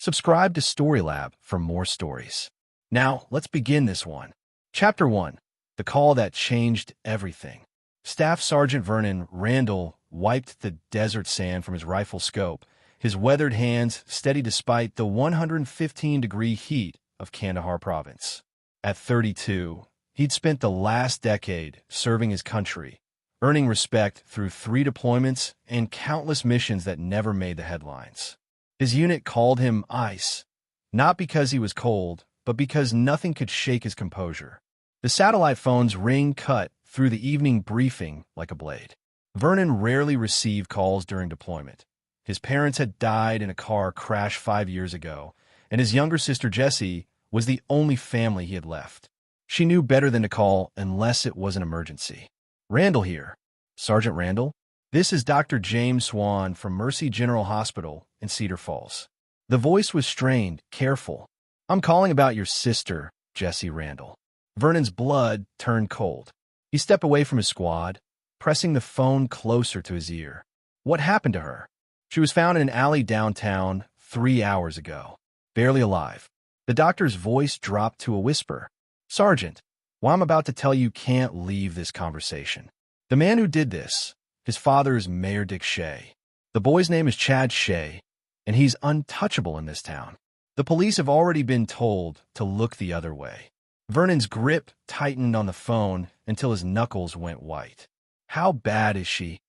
Subscribe to Storylab for more stories. Now, let's begin this one. Chapter 1. The Call That Changed Everything. Staff Sergeant Vernon Randall wiped the desert sand from his rifle scope, his weathered hands steady despite the 115-degree heat of Kandahar province. At 32, he'd spent the last decade serving his country, earning respect through 3 deployments and countless missions that never made the headlines. His unit called him Ice, not because he was cold, but because nothing could shake his composure. The satellite phone's ring cut through the evening briefing like a blade. Vernon rarely received calls during deployment. His parents had died in a car crash 5 years ago, and his younger sister Jessie was the only family he had left. She knew better than to call unless it was an emergency. Randall here. Sergeant Randall? This is Dr. James Swan from Mercy General Hospital in Cedar Falls. The voice was strained, careful. I'm calling about your sister, Jessie Randall. Vernon's blood turned cold. He stepped away from his squad, pressing the phone closer to his ear. What happened to her? She was found in an alley downtown 3 hours ago, barely alive. The doctor's voice dropped to a whisper. Sergeant, what I'm about to tell you can't leave this conversation. The man who did this, his father is Mayor Dick Shea. The boy's name is Chad Shea, and he's untouchable in this town. The police have already been told to look the other way. Vernon's grip tightened on the phone until his knuckles went white. How bad is she?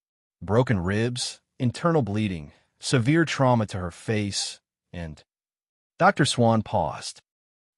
Broken ribs, internal bleeding, severe trauma to her face, and... Dr. Swan paused.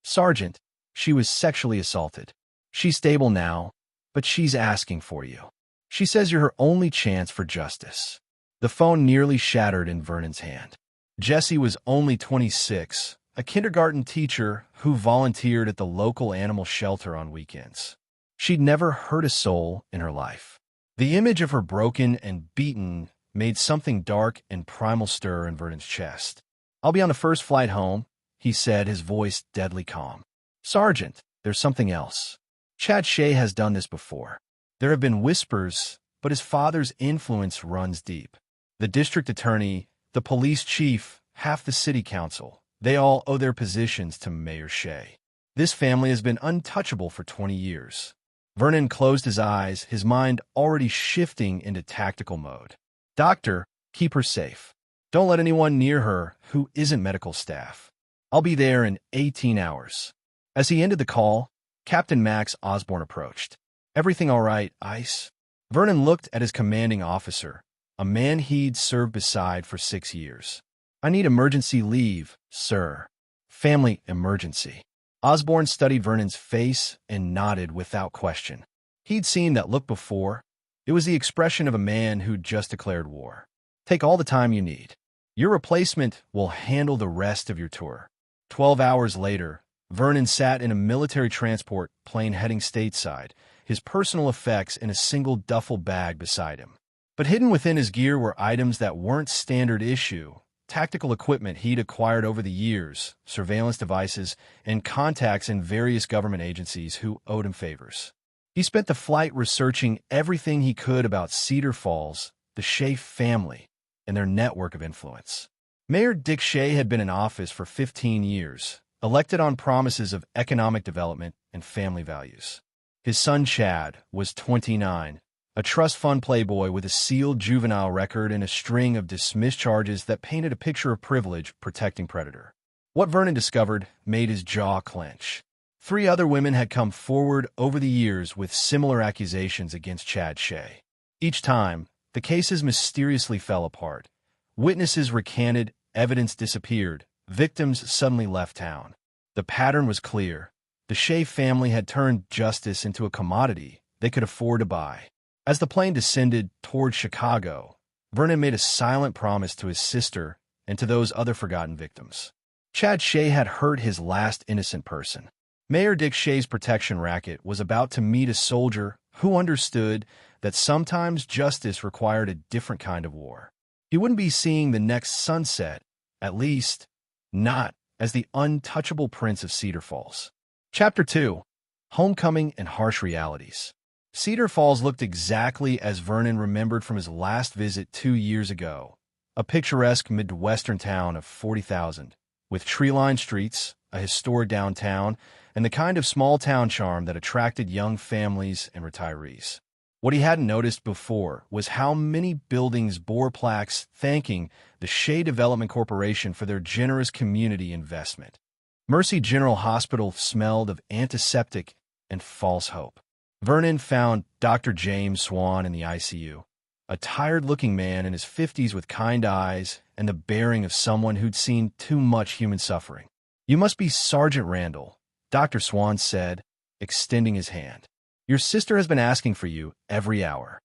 Sergeant, she was sexually assaulted. She's stable now, but she's asking for you. She says you're her only chance for justice. The phone nearly shattered in Vernon's hand. Jessie was only 26, a kindergarten teacher who volunteered at the local animal shelter on weekends. She'd never hurt a soul in her life. The image of her broken and beaten made something dark and primal stir in Vernon's chest. I'll be on the first flight home, he said, his voice deadly calm. Sergeant, there's something else. Chad Shea has done this before. There have been whispers, but his father's influence runs deep. The district attorney, the police chief, half the city council, they all owe their positions to Mayor Shea. This family has been untouchable for 20 years. Vernon closed his eyes, his mind already shifting into tactical mode. Doctor, keep her safe. Don't let anyone near her who isn't medical staff. I'll be there in 18 hours. As he ended the call, Captain Max Osborne approached. Everything all right, Ice? Vernon looked at his commanding officer, a man he'd served beside for 6 years. I need emergency leave, sir. Family emergency. Osborne studied Vernon's face and nodded without question. He'd seen that look before. It was the expression of a man who'd just declared war. Take all the time you need. Your replacement will handle the rest of your tour. 12 hours later, Vernon sat in a military transport plane heading stateside, his personal effects in a single duffel bag beside him. But hidden within his gear were items that weren't standard issue, tactical equipment he'd acquired over the years, surveillance devices, and contacts in various government agencies who owed him favors. He spent the flight researching everything he could about Cedar Falls, the Shea family, and their network of influence. Mayor Dick Shea had been in office for 15 years, elected on promises of economic development and family values. His son Chad was 29, a trust fund playboy with a sealed juvenile record and a string of dismissed charges that painted a picture of privilege protecting predator. What Vernon discovered made his jaw clench. 3 other women had come forward over the years with similar accusations against Chad Shea. Each time, the cases mysteriously fell apart. Witnesses recanted, evidence disappeared, victims suddenly left town. The pattern was clear. The Shea family had turned justice into a commodity they could afford to buy. As the plane descended toward Chicago, Vernon made a silent promise to his sister and to those other forgotten victims. Chad Shea had hurt his last innocent person. Mayor Dick Shea's protection racket was about to meet a soldier who understood that sometimes justice required a different kind of war. He wouldn't be seeing the next sunset, at least not as the untouchable prince of Cedar Falls. Chapter 2. Homecoming and Harsh Realities. Cedar Falls looked exactly as Vernon remembered from his last visit 2 years ago, a picturesque Midwestern town of 40,000, with tree-lined streets, a historic downtown, and the kind of small-town charm that attracted young families and retirees. What he hadn't noticed before was how many buildings bore plaques thanking the Shea Development Corporation for their generous community investment. Mercy General Hospital smelled of antiseptic and false hope. Vernon found Dr. James Swan in the ICU, a tired-looking man in his 50s with kind eyes and the bearing of someone who'd seen too much human suffering. "You must be Sergeant Randall," Dr. Swan said, extending his hand. "Your sister has been asking for you every hour."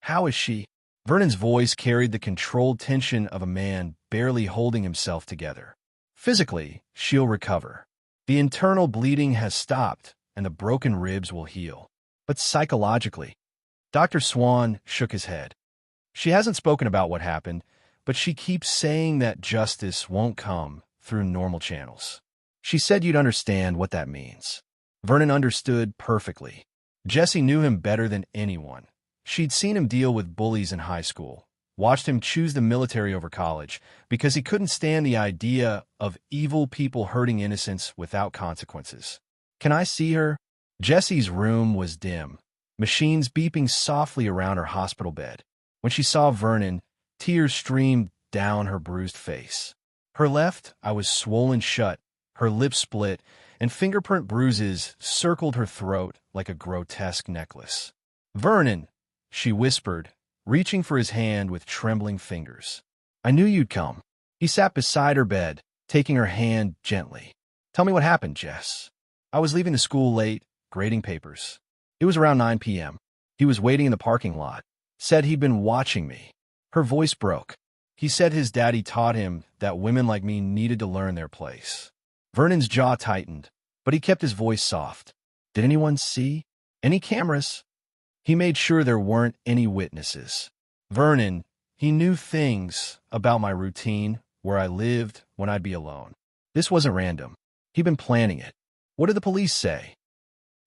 "How is she?" Vernon's voice carried the controlled tension of a man barely holding himself together. "Physically, she'll recover. The internal bleeding has stopped, and the broken ribs will heal. But psychologically," Dr. Swan shook his head. "She hasn't spoken about what happened, but she keeps saying that justice won't come through normal channels. She said you'd understand what that means." Vernon understood perfectly. Jesse knew him better than anyone. She'd seen him deal with bullies in high school, watched him choose the military over college because he couldn't stand the idea of evil people hurting innocents without consequences. "Can I see her?" Jesse's room was dim, machines beeping softly around her hospital bed. When she saw Vernon, tears streamed down her bruised face. Her left eye was swollen shut, her lips split, and fingerprint bruises circled her throat like a grotesque necklace. "Vernon," she whispered, reaching for his hand with trembling fingers. "I knew you'd come." He sat beside her bed, taking her hand gently. "Tell me what happened, Jess." "I was leaving the school late, grading papers. It was around 9 p.m. He was waiting in the parking lot. Said he'd been watching me." Her voice broke. "He said his daddy taught him that women like me needed to learn their place." Vernon's jaw tightened, but he kept his voice soft. "Did anyone see? Any cameras?" He made sure there weren't any witnesses. "Vernon, he knew things about my routine, where I lived, when I'd be alone. This wasn't random. He'd been planning it." "What did the police say?"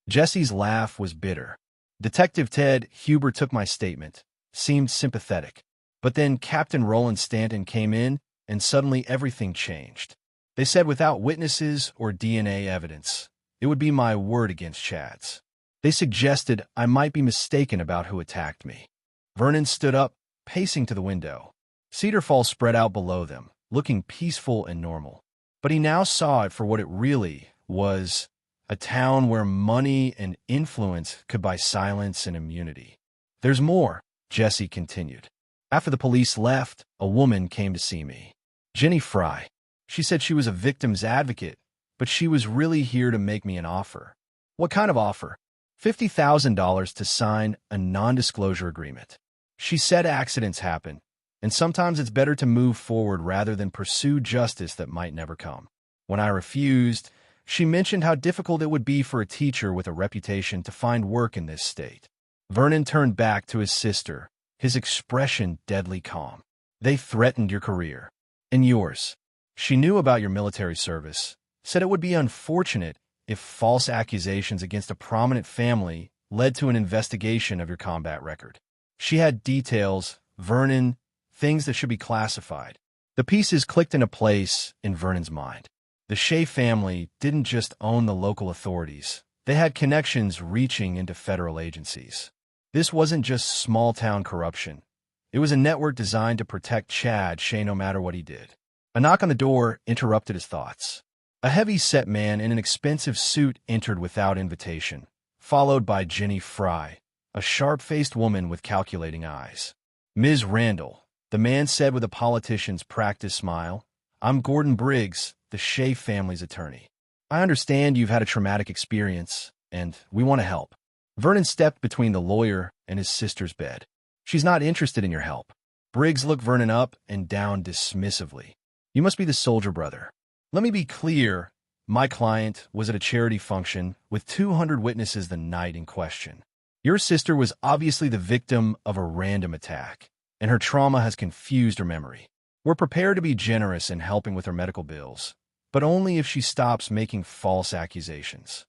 Jesse's laugh was bitter. "Detective Ted Huber took my statement, seemed sympathetic. But then Captain Roland Stanton came in, and suddenly everything changed. They said without witnesses or DNA evidence, it would be my word against Chad's. They suggested I might be mistaken about who attacked me." Vernon stood up, pacing to the window. Cedar Falls spread out below them, looking peaceful and normal. But he now saw it for what it really was, a town where money and influence could buy silence and immunity. "There's more," Jesse continued. "After the police left, a woman came to see me. Jenny Fry. She said she was a victim's advocate, but she was really here to make me an offer." "What kind of offer?" $50,000 to sign a non-disclosure agreement. She said accidents happen, and sometimes it's better to move forward rather than pursue justice that might never come. When I refused, she mentioned how difficult it would be for a teacher with a reputation to find work in this state. Vernon turned back to his sister, his expression deadly calm. "They threatened your career. And yours. She knew about your military service, said it would be unfortunate if false accusations against a prominent family led to an investigation of your combat record. She had details, Vernon, things that should be classified." The pieces clicked into place in Vernon's mind. The Shea family didn't just own the local authorities. They had connections reaching into federal agencies. This wasn't just small-town corruption. It was a network designed to protect Chad Shea no matter what he did. A knock on the door interrupted his thoughts. A heavy-set man in an expensive suit entered without invitation, followed by Jenny Fry, a sharp-faced woman with calculating eyes. "Ms. Randall," the man said with a politician's practiced smile, "I'm Gordon Briggs, the Shea family's attorney. I understand you've had a traumatic experience, and we want to help." Vernon stepped between the lawyer and his sister's bed. "She's not interested in your help." Briggs looked Vernon up and down dismissively. "You must be the soldier brother." "Let me be clear. My client was at a charity function with 200 witnesses the night in question. Your sister was obviously the victim of a random attack, and her trauma has confused her memory. We're prepared to be generous in helping with her medical bills, but only if she stops making false accusations."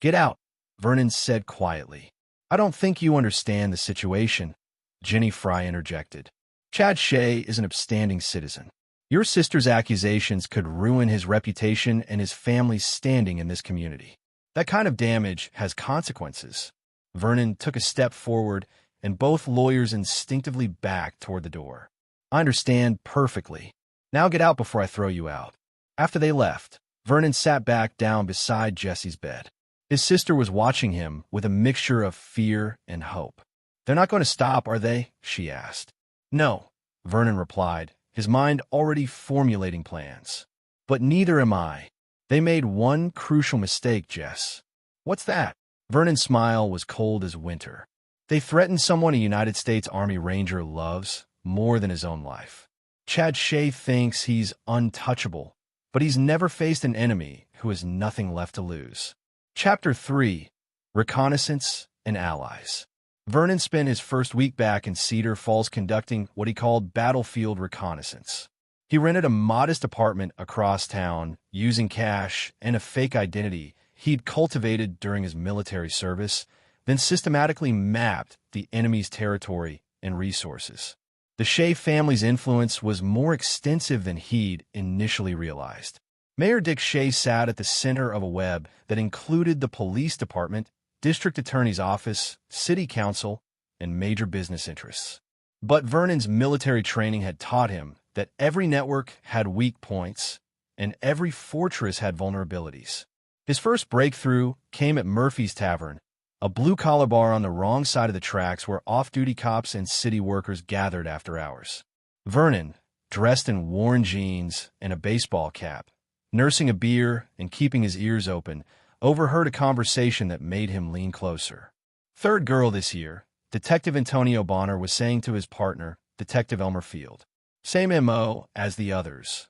"Get out," Vernon said quietly. "I don't think you understand the situation," Jenny Fry interjected. "Chad Shea is an upstanding citizen. Your sister's accusations could ruin his reputation and his family's standing in this community. That kind of damage has consequences. Vernon took a step forward, and both lawyers instinctively backed toward the door. I understand perfectly. Now get out before I throw you out. After they left, Vernon sat back down beside Jesse's bed. His sister was watching him with a mixture of fear and hope. They're not going to stop, are they? She asked. No, Vernon replied, his mind already formulating plans. But neither am I. They made one crucial mistake, Jess. What's that? Vernon's smile was cold as winter. They threatened someone a United States Army Ranger loves more than his own life. Chad Shea thinks he's untouchable, but he's never faced an enemy who has nothing left to lose. Chapter 3: Reconnaissance and Allies. Vernon spent his first week back in Cedar Falls conducting what he called battlefield reconnaissance. He rented a modest apartment across town using cash and a fake identity he'd cultivated during his military service, then systematically mapped the enemy's territory and resources. The Shea family's influence was more extensive than he'd initially realized. Mayor Dick Shea sat at the center of a web that included the police department, district attorney's office, city council, and major business interests. But Vernon's military training had taught him that every network had weak points and every fortress had vulnerabilities. His first breakthrough came at Murphy's Tavern, a blue-collar bar on the wrong side of the tracks where off-duty cops and city workers gathered after hours. Vernon, dressed in worn jeans and a baseball cap, nursing a beer and keeping his ears open, overheard a conversation that made him lean closer. Third girl this year, Detective Antonio Bonner was saying to his partner, Detective Elmer Field. Same M.O. as the others.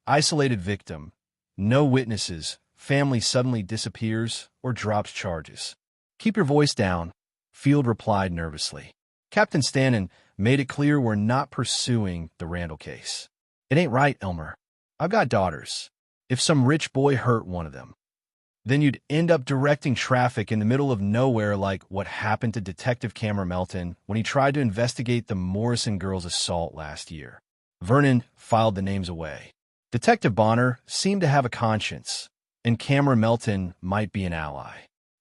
Isolated victim, no witnesses, family suddenly disappears or drops charges. Keep your voice down, Field replied nervously. Captain Stannon made it clear we're not pursuing the Randall case. It ain't right, Elmer. I've got daughters. If some rich boy hurt one of them, then you'd end up directing traffic in the middle of nowhere like what happened to Detective Cameron Melton when he tried to investigate the Morrison girls' assault last year. Vernon filed the names away. Detective Bonner seemed to have a conscience, and Cameron Melton might be an ally.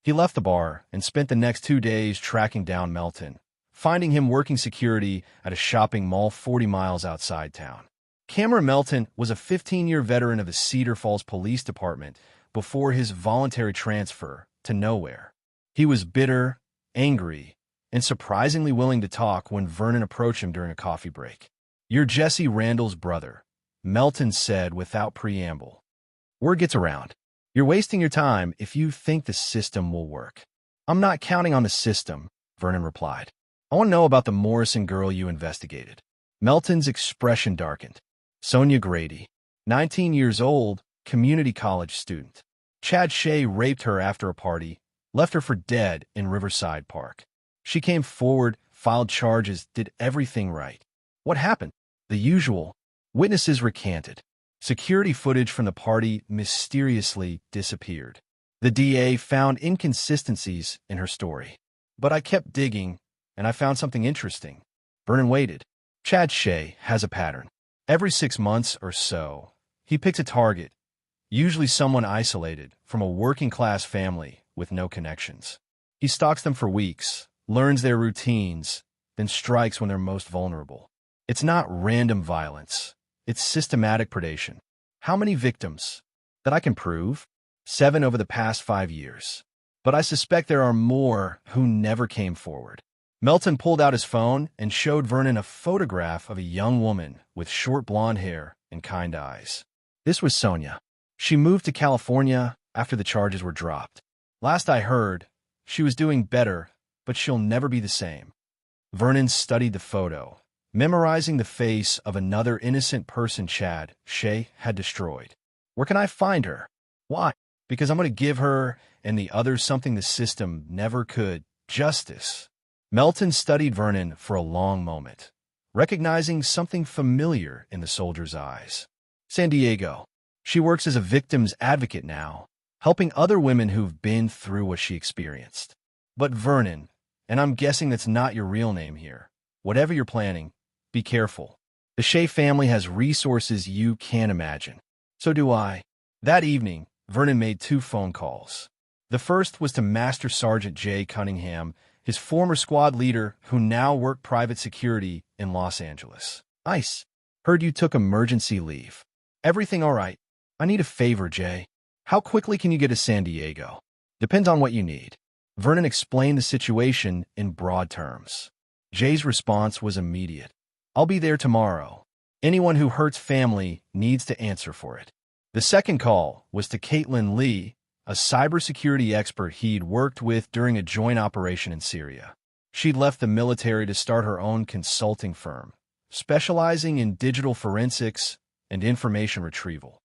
He left the bar and spent the next 2 days tracking down Melton, finding him working security at a shopping mall 40 miles outside town. Cameron Melton was a 15-year veteran of the Cedar Falls Police Department before his voluntary transfer to nowhere. He was bitter, angry, and surprisingly willing to talk when Vernon approached him during a coffee break. "You're Jesse Randall's brother," Melton said without preamble. "Word gets around. You're wasting your time if you think the system will work." "I'm not counting on the system," Vernon replied. "I want to know about the Morrison girl you investigated." Melton's expression darkened. Sonia Grady, 19 years old, community college student. Chad Shea raped her after a party, left her for dead in Riverside Park. She came forward, filed charges, did everything right. What happened? The usual. Witnesses recanted. Security footage from the party mysteriously disappeared. The DA found inconsistencies in her story. But I kept digging, and I found something interesting. Vernon waited. Chad Shea has a pattern. Every 6 months or so, he picks a target, usually someone isolated from a working-class family with no connections. He stalks them for weeks, learns their routines, then strikes when they're most vulnerable. It's not random violence. It's systematic predation. How many victims? That I can prove? 7 over the past 5 years. But I suspect there are more who never came forward. Melton pulled out his phone and showed Vernon a photograph of a young woman with short blonde hair and kind eyes. This was Sonia. She moved to California after the charges were dropped. Last I heard, she was doing better, but she'll never be the same. Vernon studied the photo, memorizing the face of another innocent person Chad Shea had destroyed. Where can I find her? Why? Because I'm going to give her and the others something the system never could: justice. Melton studied Vernon for a long moment, recognizing something familiar in the soldier's eyes. San Diego. She works as a victim's advocate now, helping other women who've been through what she experienced. But Vernon, and I'm guessing that's not your real name here, whatever you're planning, be careful. The Shea family has resources you can't imagine. So do I. That evening, Vernon made 2 phone calls. The first was to Master Sergeant Jay Cunningham, his former squad leader who now worked private security in Los Angeles. Nice. Heard you took emergency leave. Everything all right? I need a favor, Jay. How quickly can you get to San Diego? Depends on what you need. Vernon explained the situation in broad terms. Jay's response was immediate. I'll be there tomorrow. Anyone who hurts family needs to answer for it. The second call was to Caitlin Lee, a cybersecurity expert he'd worked with during a joint operation in Syria. She'd left the military to start her own consulting firm, specializing in digital forensics and information retrieval.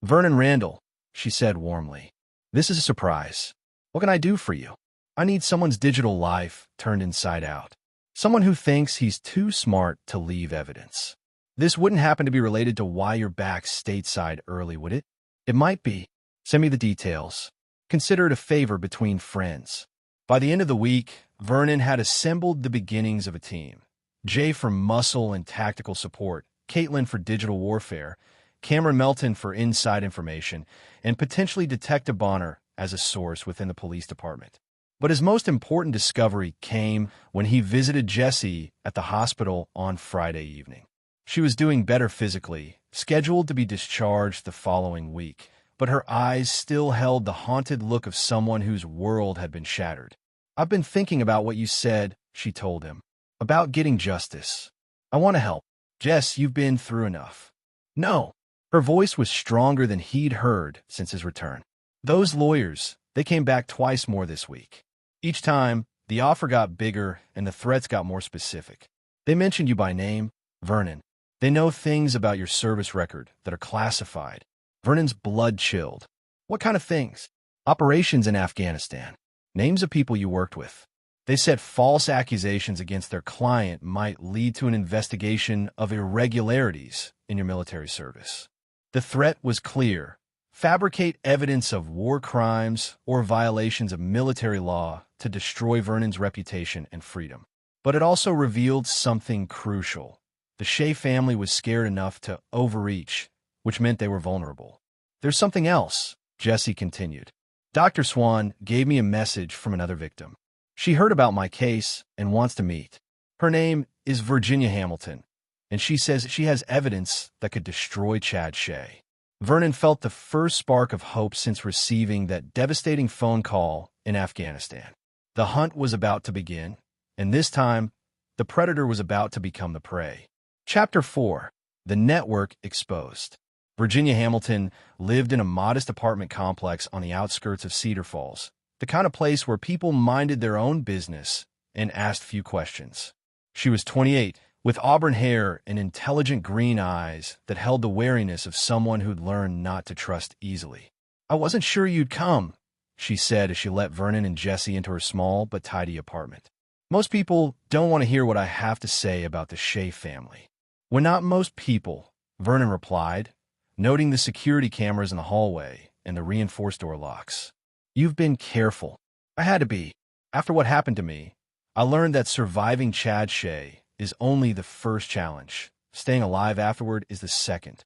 Vernon Randall, she said warmly. This is a surprise. What can I do for you? I need someone's digital life turned inside out. Someone who thinks he's too smart to leave evidence. This wouldn't happen to be related to why you're back stateside early, would it? It might be. Send me the details. Consider it a favor between friends. By the end of the week, Vernon had assembled the beginnings of a team. Jay for muscle and tactical support, Caitlin for digital warfare, Cameron Melton for inside information, and potentially Detective Bonner as a source within the police department. But his most important discovery came when he visited Jessie at the hospital on Friday evening. She was doing better physically, scheduled to be discharged the following week, but her eyes still held the haunted look of someone whose world had been shattered. I've been thinking about what you said, she told him, about getting justice. I want to help. Jess, you've been through enough. No. Her voice was stronger than he'd heard since his return. Those lawyers, they came back twice more this week. Each time, the offer got bigger and the threats got more specific. They mentioned you by name, Vernon. They know things about your service record that are classified. Vernon's blood chilled. What kind of things? Operations in Afghanistan. Names of people you worked with. They said false accusations against their client might lead to an investigation of irregularities in your military service. The threat was clear. Fabricate evidence of war crimes or violations of military law to destroy Vernon's reputation and freedom. But it also revealed something crucial. The Shea family was scared enough to overreach, which meant they were vulnerable. There's something else, Jessie continued. Dr. Swan gave me a message from another victim. She heard about my case and wants to meet. Her name is Virginia Hamilton, and she says she has evidence that could destroy Chad Shea. Vernon felt the first spark of hope since receiving that devastating phone call in Afghanistan. The hunt was about to begin, and this time, the predator was about to become the prey. Chapter 4. The Network Exposed. Virginia Hamilton lived in a modest apartment complex on the outskirts of Cedar Falls, the kind of place where people minded their own business and asked few questions. She was 28, with auburn hair and intelligent green eyes that held the wariness of someone who'd learned not to trust easily. I wasn't sure you'd come, she said as she let Vernon and Jessie into her small but tidy apartment. Most people don't want to hear what I have to say about the Shea family. Well, not most people, Vernon replied, noting the security cameras in the hallway and the reinforced door locks. You've been careful. I had to be. After what happened to me, I learned that surviving Chad Shea is only the first challenge. Staying alive afterward is the second.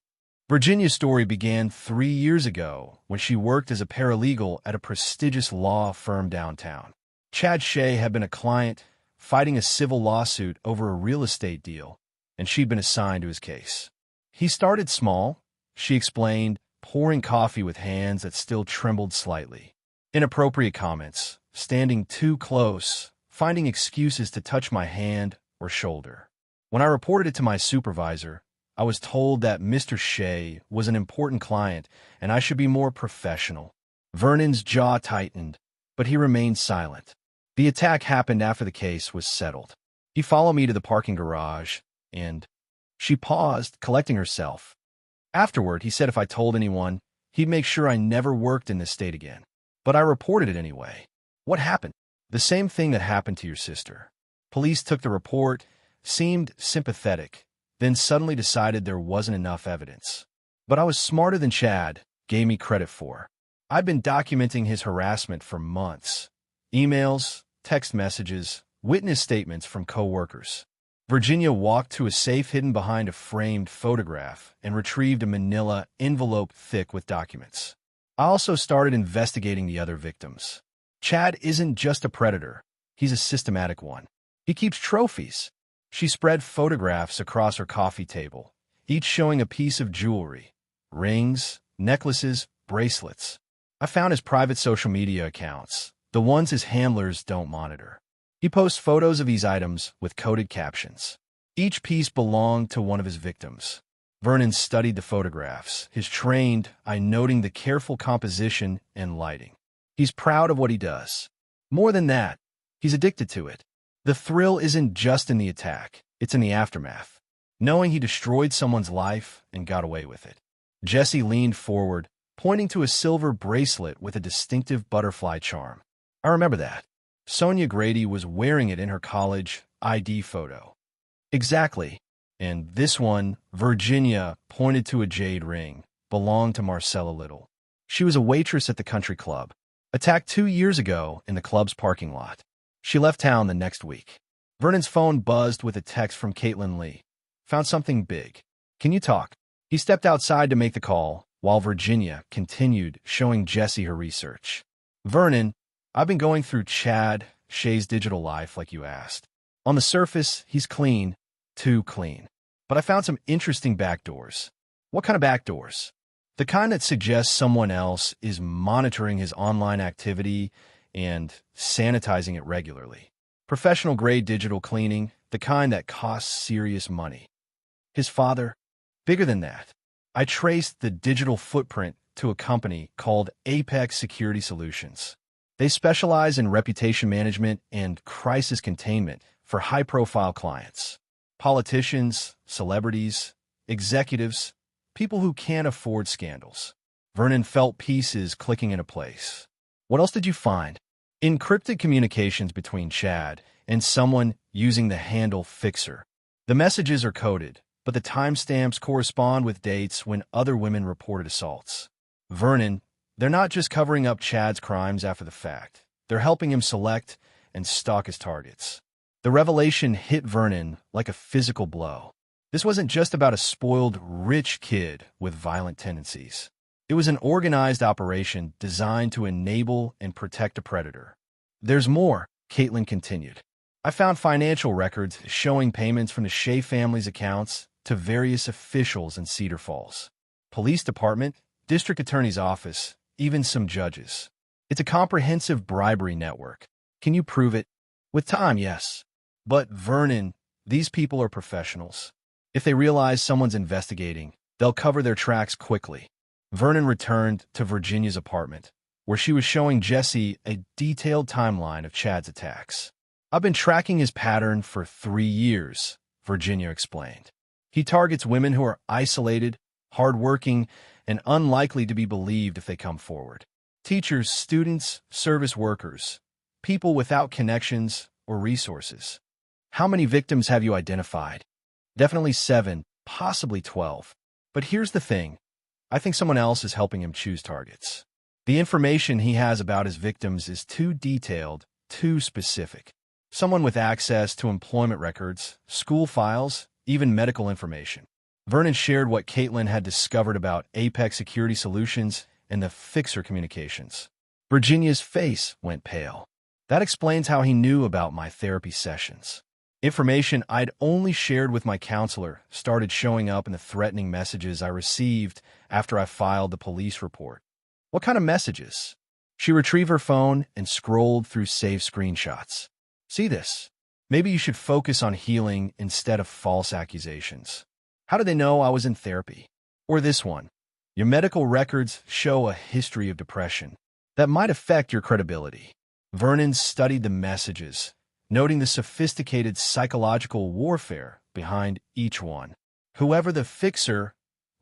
Virginia's story began 3 years ago when she worked as a paralegal at a prestigious law firm downtown. Chad Shea had been a client fighting a civil lawsuit over a real estate deal, and she'd been assigned to his case. He started small, she explained, pouring coffee with hands that still trembled slightly. Inappropriate comments, standing too close, finding excuses to touch my hand or shoulder. When I reported it to my supervisor, I was told that Mr. Shea was an important client and I should be more professional. Vernon's jaw tightened, but he remained silent. The attack happened after the case was settled. He followed me to the parking garage, and she paused, collecting herself. Afterward, he said if I told anyone, he'd make sure I never worked in this state again. But I reported it anyway. What happened? The same thing that happened to your sister. Police took the report, seemed sympathetic, then suddenly decided there wasn't enough evidence. But I was smarter than Chad gave me credit for. I'd been documenting his harassment for months. Emails, text messages, witness statements from co-workers. Virginia walked to a safe hidden behind a framed photograph and retrieved a manila envelope thick with documents. I also started investigating the other victims. Chad isn't just a predator. He's a systematic one. He keeps trophies. She spread photographs across her coffee table, each showing a piece of jewelry, rings, necklaces, bracelets. I found his private social media accounts, the ones his handlers don't monitor. He posts photos of these items with coded captions. Each piece belonged to one of his victims. Vernon studied the photographs, his trained eye noting the careful composition and lighting. He's proud of what he does. More than that, he's addicted to it. The thrill isn't just in the attack, it's in the aftermath. Knowing he destroyed someone's life and got away with it. Jesse leaned forward, pointing to a silver bracelet with a distinctive butterfly charm. I remember that. Sonia Grady was wearing it in her college ID photo. Exactly. And this one, Virginia, pointed to a jade ring, belonged to Marcella Little. She was a waitress at the country club, attacked 2 years ago in the club's parking lot. She left town the next week. Vernon's phone buzzed with a text from Caitlin Lee. Found something big. Can you talk? He stepped outside to make the call, while Virginia continued showing Jesse her research. Vernon, I've been going through Chad Shay's digital life like you asked. On the surface, he's clean, too clean. But I found some interesting backdoors. What kind of backdoors? The kind that suggests someone else is monitoring his online activity and sanitizing it regularly. Professional-grade digital cleaning, the kind that costs serious money. His father? Bigger than that. I traced the digital footprint to a company called Apex Security Solutions. They specialize in reputation management and crisis containment for high-profile clients. Politicians, celebrities, executives, people who can't afford scandals. Vernon felt pieces clicking into place. What else did you find? Encrypted communications between Chad and someone using the handle Fixer. The messages are coded, but the timestamps correspond with dates when other women reported assaults. Vernon, they're not just covering up Chad's crimes after the fact. They're helping him select and stalk his targets. The revelation hit Vernon like a physical blow. This wasn't just about a spoiled, rich kid with violent tendencies. It was an organized operation designed to enable and protect a predator. There's more, Caitlin continued. I found financial records showing payments from the Shay family's accounts to various officials in Cedar Falls. Police department, district attorney's office, even some judges. It's a comprehensive bribery network. Can you prove it? With time, yes. But Vernon, these people are professionals. If they realize someone's investigating, they'll cover their tracks quickly. Vernon returned to Virginia's apartment, where she was showing Jesse a detailed timeline of Chad's attacks. I've been tracking his pattern for 3 years, Virginia explained. He targets women who are isolated, hardworking, and unlikely to be believed if they come forward. Teachers, students, service workers, people without connections or resources. How many victims have you identified? Definitely 7, possibly 12. But here's the thing. I think someone else is helping him choose targets. The information he has about his victims is too detailed, too specific. Someone with access to employment records, school files, even medical information. Vernon shared what Caitlin had discovered about Apex Security Solutions and the Fixer communications. Virginia's face went pale. That explains how he knew about my therapy sessions. Information I'd only shared with my counselor started showing up in the threatening messages I received after I filed the police report. What kind of messages? She retrieved her phone and scrolled through saved screenshots. See this? Maybe you should focus on healing instead of false accusations. How did they know I was in therapy? Or this one. Your medical records show a history of depression. That might affect your credibility. Vernon studied the messages, noting the sophisticated psychological warfare behind each one. Whoever the fixer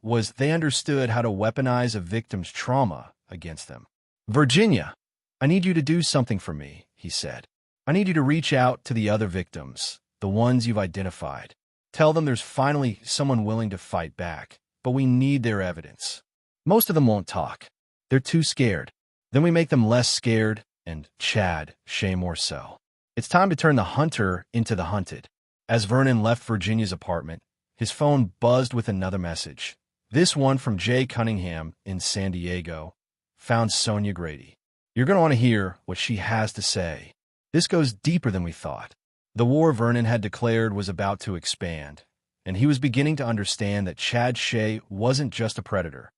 was, they understood how to weaponize a victim's trauma against them. Virginia, I need you to do something for me, he said. I need you to reach out to the other victims, the ones you've identified. Tell them there's finally someone willing to fight back, but we need their evidence. Most of them won't talk. They're too scared. Then we make them less scared, and Chad, Shay more so. It's time to turn the hunter into the hunted. As Vernon left Virginia's apartment, his phone buzzed with another message. This one from Jay Cunningham in San Diego. Found Sonia Grady. You're going to want to hear what she has to say. This goes deeper than we thought. The war Vernon had declared was about to expand, and he was beginning to understand that Chad Shea wasn't just a predator.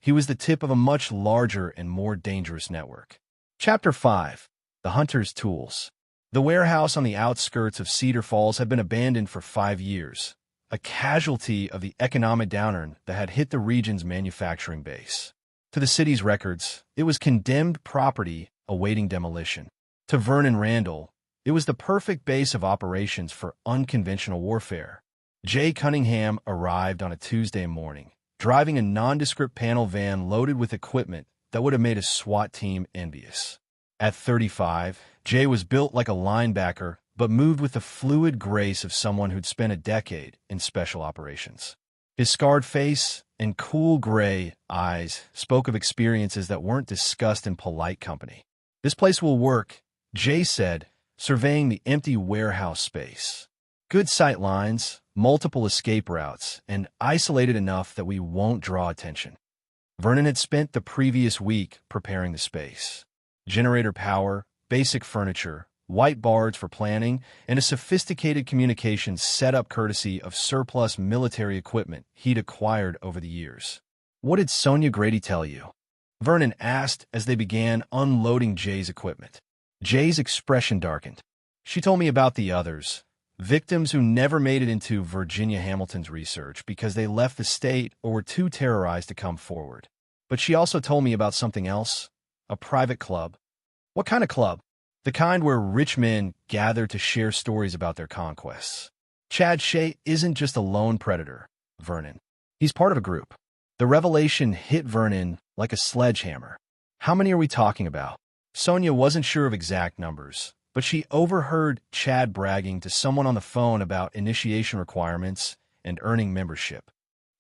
He was the tip of a much larger and more dangerous network. Chapter 5. The Hunter's Tools. The warehouse on the outskirts of Cedar Falls had been abandoned for 5 years, a casualty of the economic downturn that had hit the region's manufacturing base. To the city's records, it was condemned property awaiting demolition. To Vernon Randall, it was the perfect base of operations for unconventional warfare. Jay Cunningham arrived on a Tuesday morning, driving a nondescript panel van loaded with equipment that would have made a SWAT team envious. At 35, Jay was built like a linebacker, but moved with the fluid grace of someone who'd spent a decade in special operations. His scarred face and cool gray eyes spoke of experiences that weren't discussed in polite company. This place will work, Jay said, surveying the empty warehouse space. Good sight lines, multiple escape routes, and isolated enough that we won't draw attention. Vernon had spent the previous week preparing the space. Generator power, basic furniture, whiteboards for planning, and a sophisticated communications setup courtesy of surplus military equipment he'd acquired over the years. What did Sonia Grady tell you? Vernon asked as they began unloading Jay's equipment. Jay's expression darkened. She told me about the others, victims who never made it into Virginia Hamilton's research because they left the state or were too terrorized to come forward. But she also told me about something else, a private club. What kind of club? The kind where rich men gather to share stories about their conquests. Chad Shea isn't just a lone predator, Vernon. He's part of a group. The revelation hit Vernon like a sledgehammer. How many are we talking about? Sonia wasn't sure of exact numbers, but she overheard Chad bragging to someone on the phone about initiation requirements and earning membership.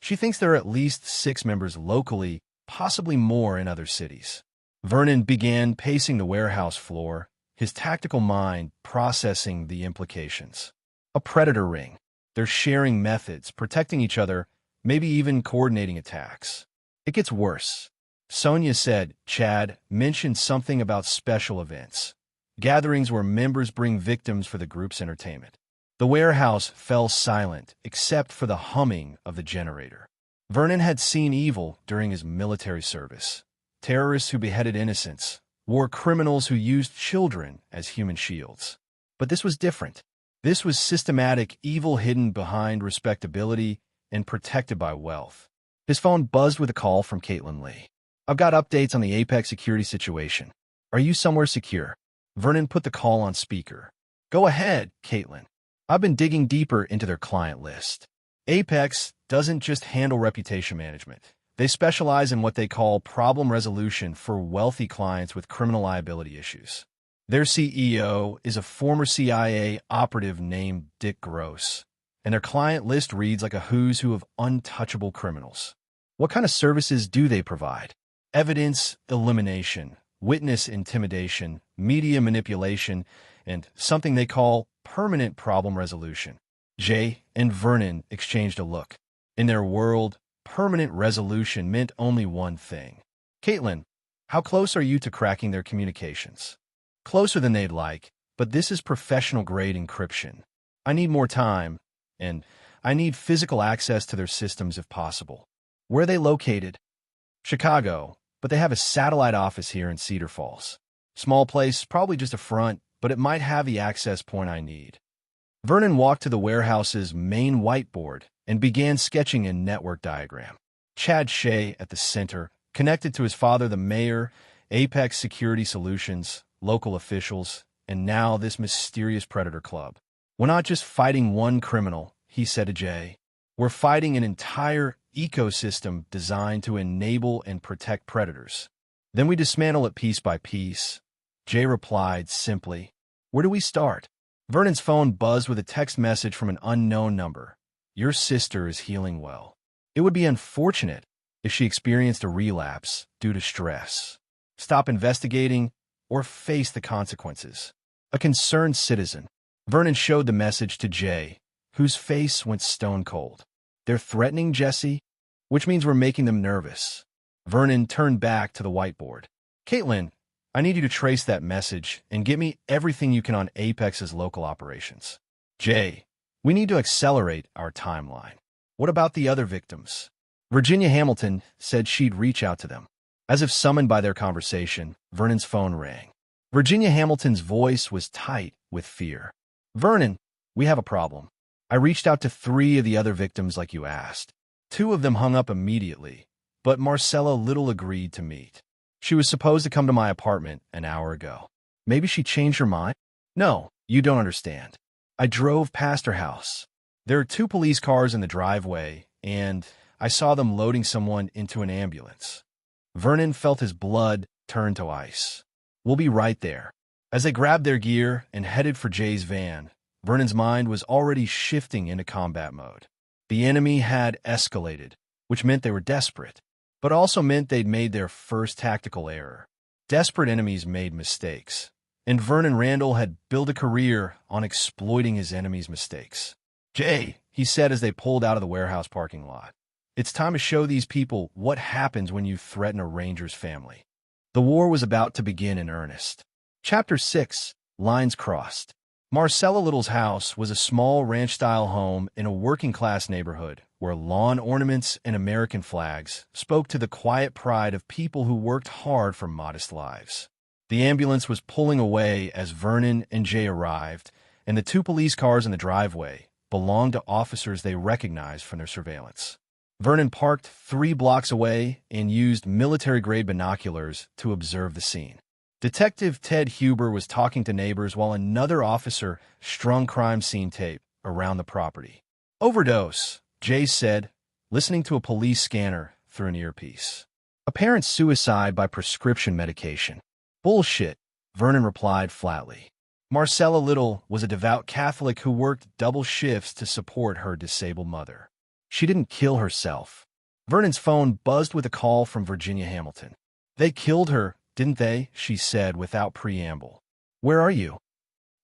She thinks there are at least 6 members locally, possibly more in other cities. Vernon began pacing the warehouse floor, his tactical mind processing the implications. A predator ring. They're sharing methods, protecting each other, maybe even coordinating attacks. It gets worse. Sonia said Chad mentioned something about special events, gatherings where members bring victims for the group's entertainment. The warehouse fell silent except for the humming of the generator. Vernon had seen evil during his military service. Terrorists who beheaded innocents, war criminals who used children as human shields. But this was different. This was systematic evil hidden behind respectability and protected by wealth. His phone buzzed with a call from Caitlin Lee. I've got updates on the Apex security situation. Are you somewhere secure? Vernon put the call on speaker. Go ahead, Caitlin. I've been digging deeper into their client list. Apex doesn't just handle reputation management. They specialize in what they call problem resolution for wealthy clients with criminal liability issues. Their CEO is a former CIA operative named Dick Gross, and their client list reads like a who's who of untouchable criminals. What kind of services do they provide? Evidence elimination, witness intimidation, media manipulation, and something they call permanent problem resolution. Jay and Vernon exchanged a look. In their world, permanent resolution meant only one thing. Caitlin, how close are you to cracking their communications? Closer than they'd like, but this is professional-grade encryption. I need more time, and I need physical access to their systems if possible. Where are they located? Chicago, but they have a satellite office here in Cedar Falls. Small place, probably just a front, but it might have the access point I need. Vernon walked to the warehouse's main whiteboard and began sketching a network diagram. Chad Shea at the center, connected to his father, the mayor, Apex Security Solutions, local officials, and now this mysterious predator club. We're not just fighting one criminal, he said to Jay. We're fighting an entire ecosystem designed to enable and protect predators. Then we dismantle it piece by piece. Jay replied simply, Where do we start? Vernon's phone buzzed with a text message from an unknown number. Your sister is healing well. It would be unfortunate if she experienced a relapse due to stress. Stop investigating or face the consequences. A concerned citizen. Vernon showed the message to Jay, whose face went stone cold. They're threatening Jesse, which means we're making them nervous. Vernon turned back to the whiteboard. Caitlin, I need you to trace that message and get me everything you can on Apex's local operations. Jay, we need to accelerate our timeline. What about the other victims? Virginia Hamilton said she'd reach out to them. As if summoned by their conversation, Vernon's phone rang. Virginia Hamilton's voice was tight with fear. Vernon, we have a problem. I reached out to 3 of the other victims like you asked. 2 of them hung up immediately, but Marcella Little agreed to meet. She was supposed to come to my apartment an hour ago. Maybe she changed her mind? No, you don't understand. I drove past her house. There are 2 police cars in the driveway, and I saw them loading someone into an ambulance. Vernon felt his blood turn to ice. We'll be right there. As they grabbed their gear and headed for Jay's van, Vernon's mind was already shifting into combat mode. The enemy had escalated, which meant they were desperate, but also meant they'd made their first tactical error. Desperate enemies made mistakes, and Vernon Randall had built a career on exploiting his enemies' mistakes. Jay, he said as they pulled out of the warehouse parking lot, it's time to show these people what happens when you threaten a ranger's family. The war was about to begin in earnest. Chapter 6, Lines Crossed. Marcella Little's house was a small ranch-style home in a working-class neighborhood where lawn ornaments and American flags spoke to the quiet pride of people who worked hard for modest lives. The ambulance was pulling away as Vernon and Jay arrived, and the 2 police cars in the driveway belonged to officers they recognized from their surveillance. Vernon parked 3 blocks away and used military-grade binoculars to observe the scene. Detective Ted Huber was talking to neighbors while another officer strung crime scene tape around the property. Overdose, Jay said, listening to a police scanner through an earpiece. Apparent suicide by prescription medication. Bullshit, Vernon replied flatly. Marcella Little was a devout Catholic who worked double shifts to support her disabled mother. She didn't kill herself. Vernon's phone buzzed with a call from Virginia Hamilton. They killed her, didn't they? She said without preamble. Where are you?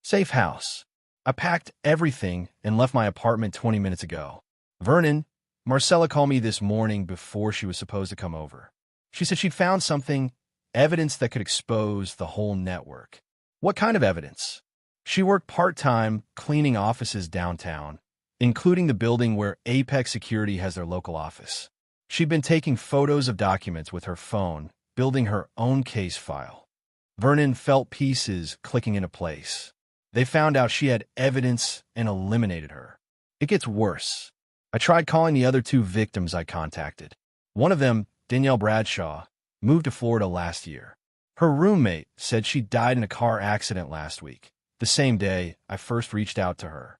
Safe house. I packed everything and left my apartment 20 minutes ago. Vernon, Marcella called me this morning before she was supposed to come over. She said she'd found something, evidence that could expose the whole network. What kind of evidence? She worked part-time cleaning offices downtown, including the building where Apex Security has their local office. She'd been taking photos of documents with her phone, building her own case file. Vernon felt pieces clicking into place. They found out she had evidence and eliminated her. It gets worse. I tried calling the other 2 victims I contacted. One of them, Danielle Bradshaw, moved to Florida last year. Her roommate said she died in a car accident last week, the same day I first reached out to her.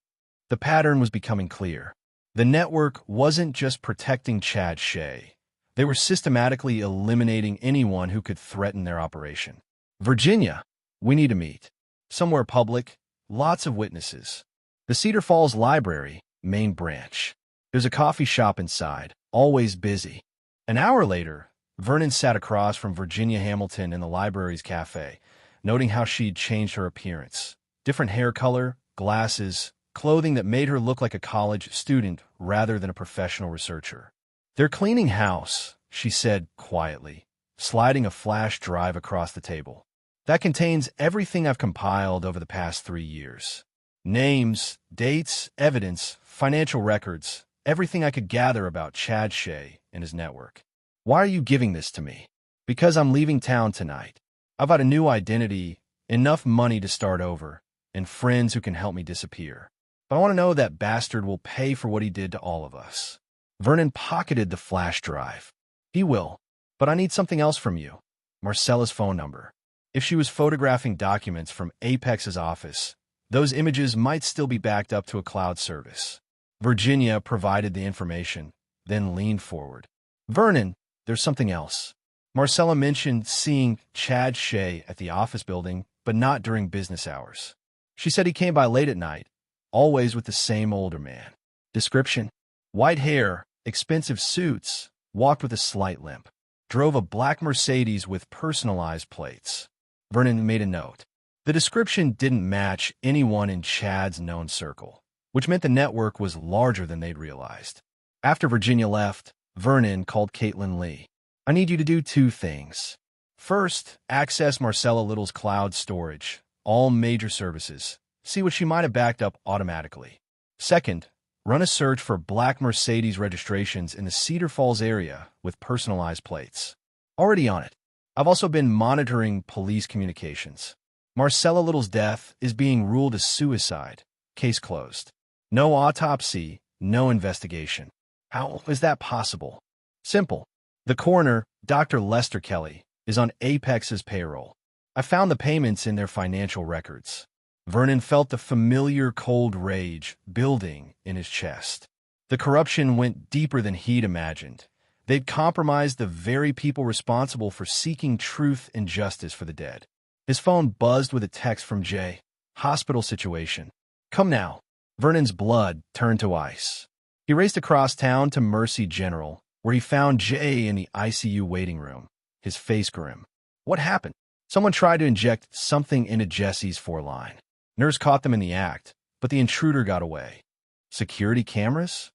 The pattern was becoming clear. The network wasn't just protecting Chad Shea. They were systematically eliminating anyone who could threaten their operation. Virginia, we need to meet. Somewhere public, lots of witnesses. The Cedar Falls Library, main branch. There's a coffee shop inside, always busy. An hour later, Vernon sat across from Virginia Hamilton in the library's cafe, noting how she'd changed her appearance. Different hair color, glasses, clothing that made her look like a college student rather than a professional researcher. They're cleaning house, she said quietly, sliding a flash drive across the table. That contains everything I've compiled over the past 3 years. Names, dates, evidence, financial records, everything I could gather about Chad Shea and his network. Why are you giving this to me? Because I'm leaving town tonight. I've got a new identity, enough money to start over, and friends who can help me disappear. But I want to know that bastard will pay for what he did to all of us. Vernon pocketed the flash drive. He will, but I need something else from you. Marcella's phone number. If she was photographing documents from Apex's office, those images might still be backed up to a cloud service. Virginia provided the information, then leaned forward. Vernon, there's something else. Marcella mentioned seeing Chad Shea at the office building, but not during business hours. She said he came by late at night, always with the same older man. Description: white hair, expensive suits, walked with a slight limp, drove a black Mercedes with personalized plates. Vernon made a note. The description didn't match anyone in Chad's known circle. which meant the network was larger than they'd realized. After Virginia left, Vernon called Caitlin Lee. I need you to do two things. First, access Marcella Little's cloud storage, all major services. See what she might have backed up automatically. Second, run a search for black Mercedes registrations in the Cedar Falls area with personalized plates. Already on it. I've also been monitoring police communications. Marcella Little's death is being ruled a suicide. Case closed. No autopsy, no investigation. How is that possible? Simple. The coroner, Dr. Lester Kelly, is on Apex's payroll. I found the payments in their financial records. Vernon felt the familiar cold rage building in his chest. The corruption went deeper than he'd imagined. They'd compromised the very people responsible for seeking truth and justice for the dead. His phone buzzed with a text from Jay. Hospital situation. Come now. Vernon's blood turned to ice. He raced across town to Mercy General, where he found Jay in the ICU waiting room, his face grim. What happened? Someone tried to inject something into Jesse's foreline. Nurse caught them in the act, but the intruder got away. Security cameras?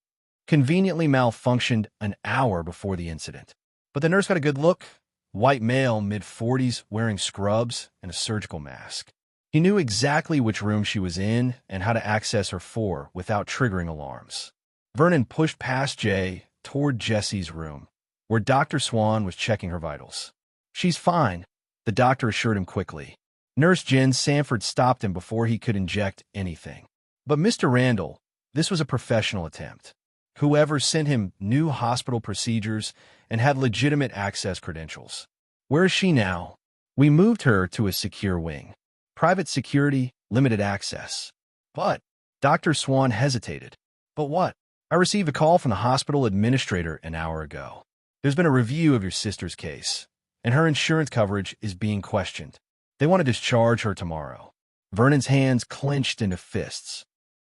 Conveniently malfunctioned an hour before the incident. But the nurse got a good look. White male, mid-40s, wearing scrubs and a surgical mask. He knew exactly which room she was in and how to access her for without triggering alarms. Vernon pushed past Jay toward Jesse's room, where Dr. Swan was checking her vitals. She's fine, the doctor assured him quickly. Nurse Jen Sanford stopped him before he could inject anything. But Mr. Randall, this was a professional attempt. Whoever sent him new hospital procedures and had legitimate access credentials. Where is she now? We moved her to a secure wing. Private security, limited access. But Dr. Swan hesitated. But what? I received a call from the hospital administrator an hour ago. There's been a review of your sister's case, and her insurance coverage is being questioned. They want to discharge her tomorrow. Vernon's hands clenched into fists.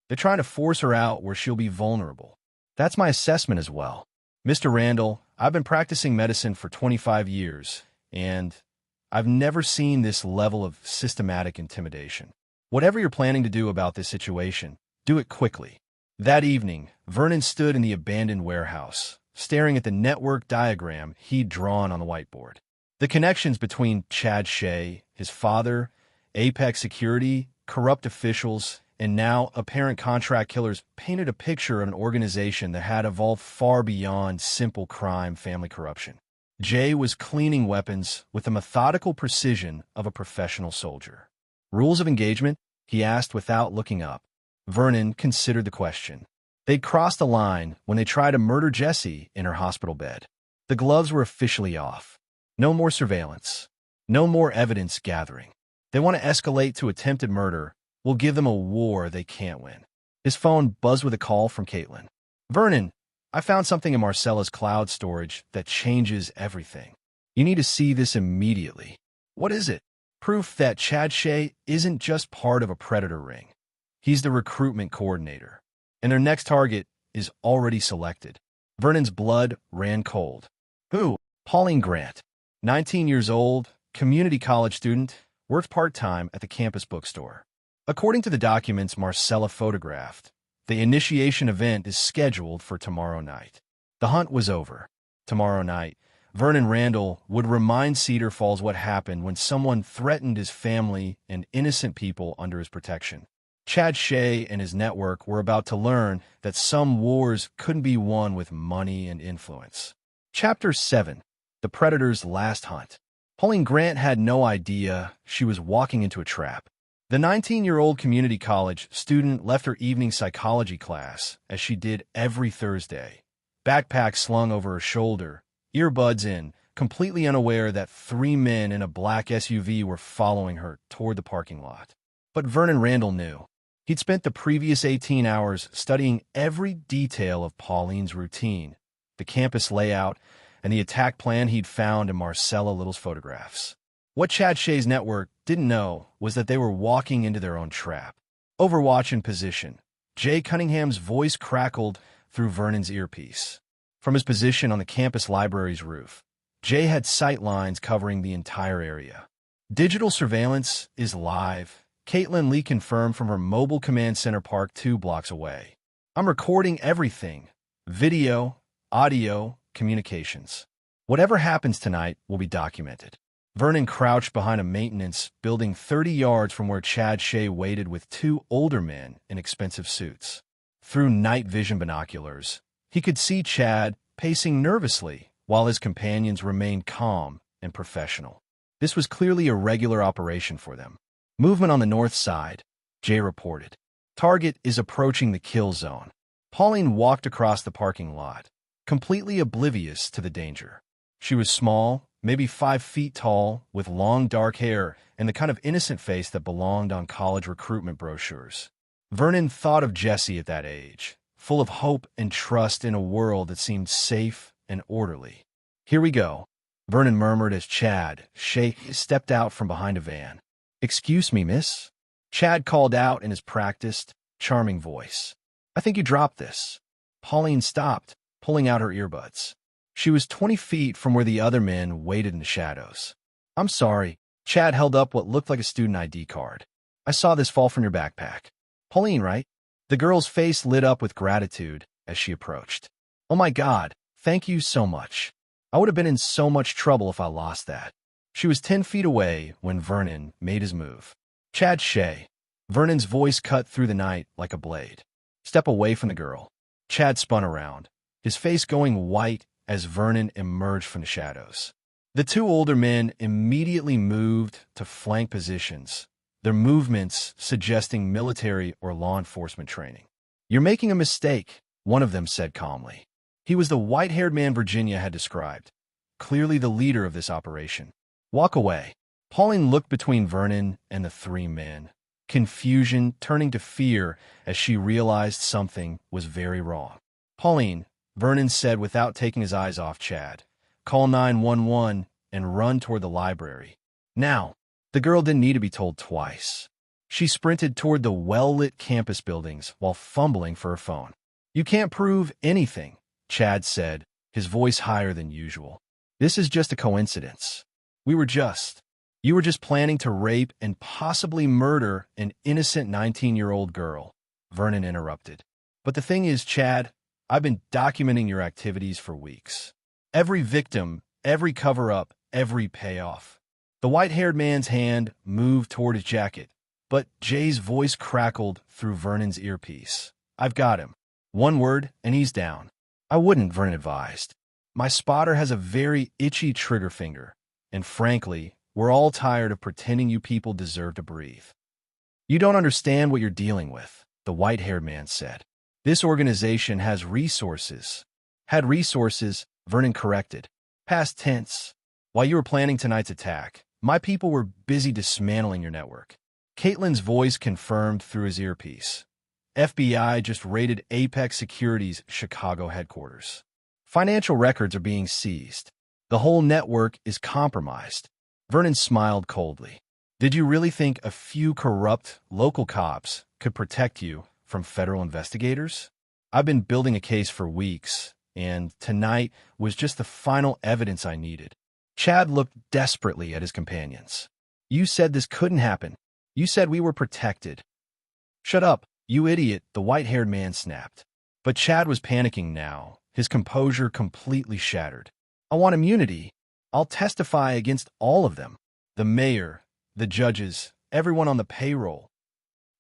They're trying to force her out where she'll be vulnerable. That's my assessment as well. Mr. Randall, I've been practicing medicine for 25 years, and I've never seen this level of systematic intimidation. Whatever you're planning to do about this situation, do it quickly. That evening, Vernon stood in the abandoned warehouse, staring at the network diagram he'd drawn on the whiteboard. The connections between Chad Shea, his father, Apex Security, corrupt officials, and now apparent contract killers painted a picture of an organization that had evolved far beyond simple crime family corruption. Jay was cleaning weapons with the methodical precision of a professional soldier. Rules of engagement? He asked without looking up. Vernon considered the question. They'd crossed the line when they tried to murder Jessie in her hospital bed. The gloves were officially off. No more surveillance. No more evidence gathering. They want to escalate to attempted murder. We'll give them a war they can't win. His phone buzzed with a call from Caitlin. Vernon, I found something in Marcella's cloud storage that changes everything. You need to see this immediately. What is it? Proof that Chad Shea isn't just part of a predator ring. He's the recruitment coordinator. And their next target is already selected. Vernon's blood ran cold. Who? Pauline Grant. 19 years old, community college student, worked part-time at the campus bookstore. According to the documents Marcella photographed, the initiation event is scheduled for tomorrow night. The hunt was over. Tomorrow night, Vernon Randall would remind Cedar Falls what happened when someone threatened his family and innocent people under his protection. Chad Shea and his network were about to learn that some wars couldn't be won with money and influence. Chapter 7. The Predator's Last Hunt. Pauline Grant had no idea she was walking into a trap. The 19-year-old community college student left her evening psychology class, as she did every Thursday, backpack slung over her shoulder, earbuds in, completely unaware that 3 men in a black SUV were following her toward the parking lot. But Vernon Randall knew. He'd spent the previous 18 hours studying every detail of Pauline's routine, the campus layout, and the attack plan he'd found in Marcella Little's photographs. What Chad Shea's network didn't know was that they were walking into their own trap. Overwatch in position. Jay Cunningham's voice crackled through Vernon's earpiece. From his position on the campus library's roof, Jay had sight lines covering the entire area. Digital surveillance is live, Caitlin Lee confirmed from her mobile command center parked 2 blocks away. I'm recording everything. Video, audio, communications. Whatever happens tonight will be documented. Vernon crouched behind a maintenance building 30 yards from where Chad Shea waited with 2 older men in expensive suits. Through night vision binoculars, he could see Chad pacing nervously while his companions remained calm and professional. This was clearly a regular operation for them. Movement on the north side, Jay reported. Target is approaching the kill zone. Pauline walked across the parking lot, completely oblivious to the danger. She was small, maybe 5 feet tall, with long dark hair and the kind of innocent face that belonged on college recruitment brochures. Vernon thought of Jesse at that age, full of hope and trust in a world that seemed safe and orderly. Here we go, Vernon murmured as Chad Shea stepped out from behind a van. Excuse me, miss? Chad called out in his practiced, charming voice. I think you dropped this. Pauline stopped, pulling out her earbuds. She was 20 feet from where the other men waited in the shadows. I'm sorry. Chad held up what looked like a student ID card. I saw this fall from your backpack. Pauline, right? The girl's face lit up with gratitude as she approached. Oh my God, thank you so much. I would have been in so much trouble if I lost that. She was 10 feet away when Vernon made his move. Chad Shea. Vernon's voice cut through the night like a blade. Step away from the girl. Chad spun around, his face going white as Vernon emerged from the shadows. The 2 older men immediately moved to flank positions, their movements suggesting military or law enforcement training. You're making a mistake, one of them said calmly. He was the white-haired man Virginia had described, clearly the leader of this operation. Walk away. Pauline looked between Vernon and the 3 men, confusion turning to fear as she realized something was very wrong. Pauline, Vernon said without taking his eyes off Chad, call 911 and run toward the library. Now, the girl didn't need to be told twice. She sprinted toward the well-lit campus buildings while fumbling for her phone. You can't prove anything, Chad said, his voice higher than usual. This is just a coincidence. You were just planning to rape and possibly murder an innocent 19-year-old girl, Vernon interrupted. But the thing is, Chad, I've been documenting your activities for weeks. Every victim, every cover-up, every payoff. The white-haired man's hand moved toward his jacket, but Jay's voice crackled through Vernon's earpiece. I've got him. One word, and he's down. I wouldn't, Vernon advised. My spotter has a very itchy trigger finger, and frankly, we're all tired of pretending you people deserve to breathe. You don't understand what you're dealing with, the white-haired man said. This organization has resources. Had resources, Vernon corrected. Past tense. While you were planning tonight's attack, my people were busy dismantling your network. Caitlin's voice confirmed through his earpiece. FBI just raided Apex Security's Chicago headquarters. Financial records are being seized. The whole network is compromised. Vernon smiled coldly. Did you really think a few corrupt local cops could protect you from federal investigators? I've been building a case for weeks, and tonight was just the final evidence I needed. Chad looked desperately at his companions. You said this couldn't happen. You said we were protected. Shut up, you idiot, the white-haired man snapped. But Chad was panicking now, his composure completely shattered. I want immunity. I'll testify against all of them. The mayor, the judges, everyone on the payroll.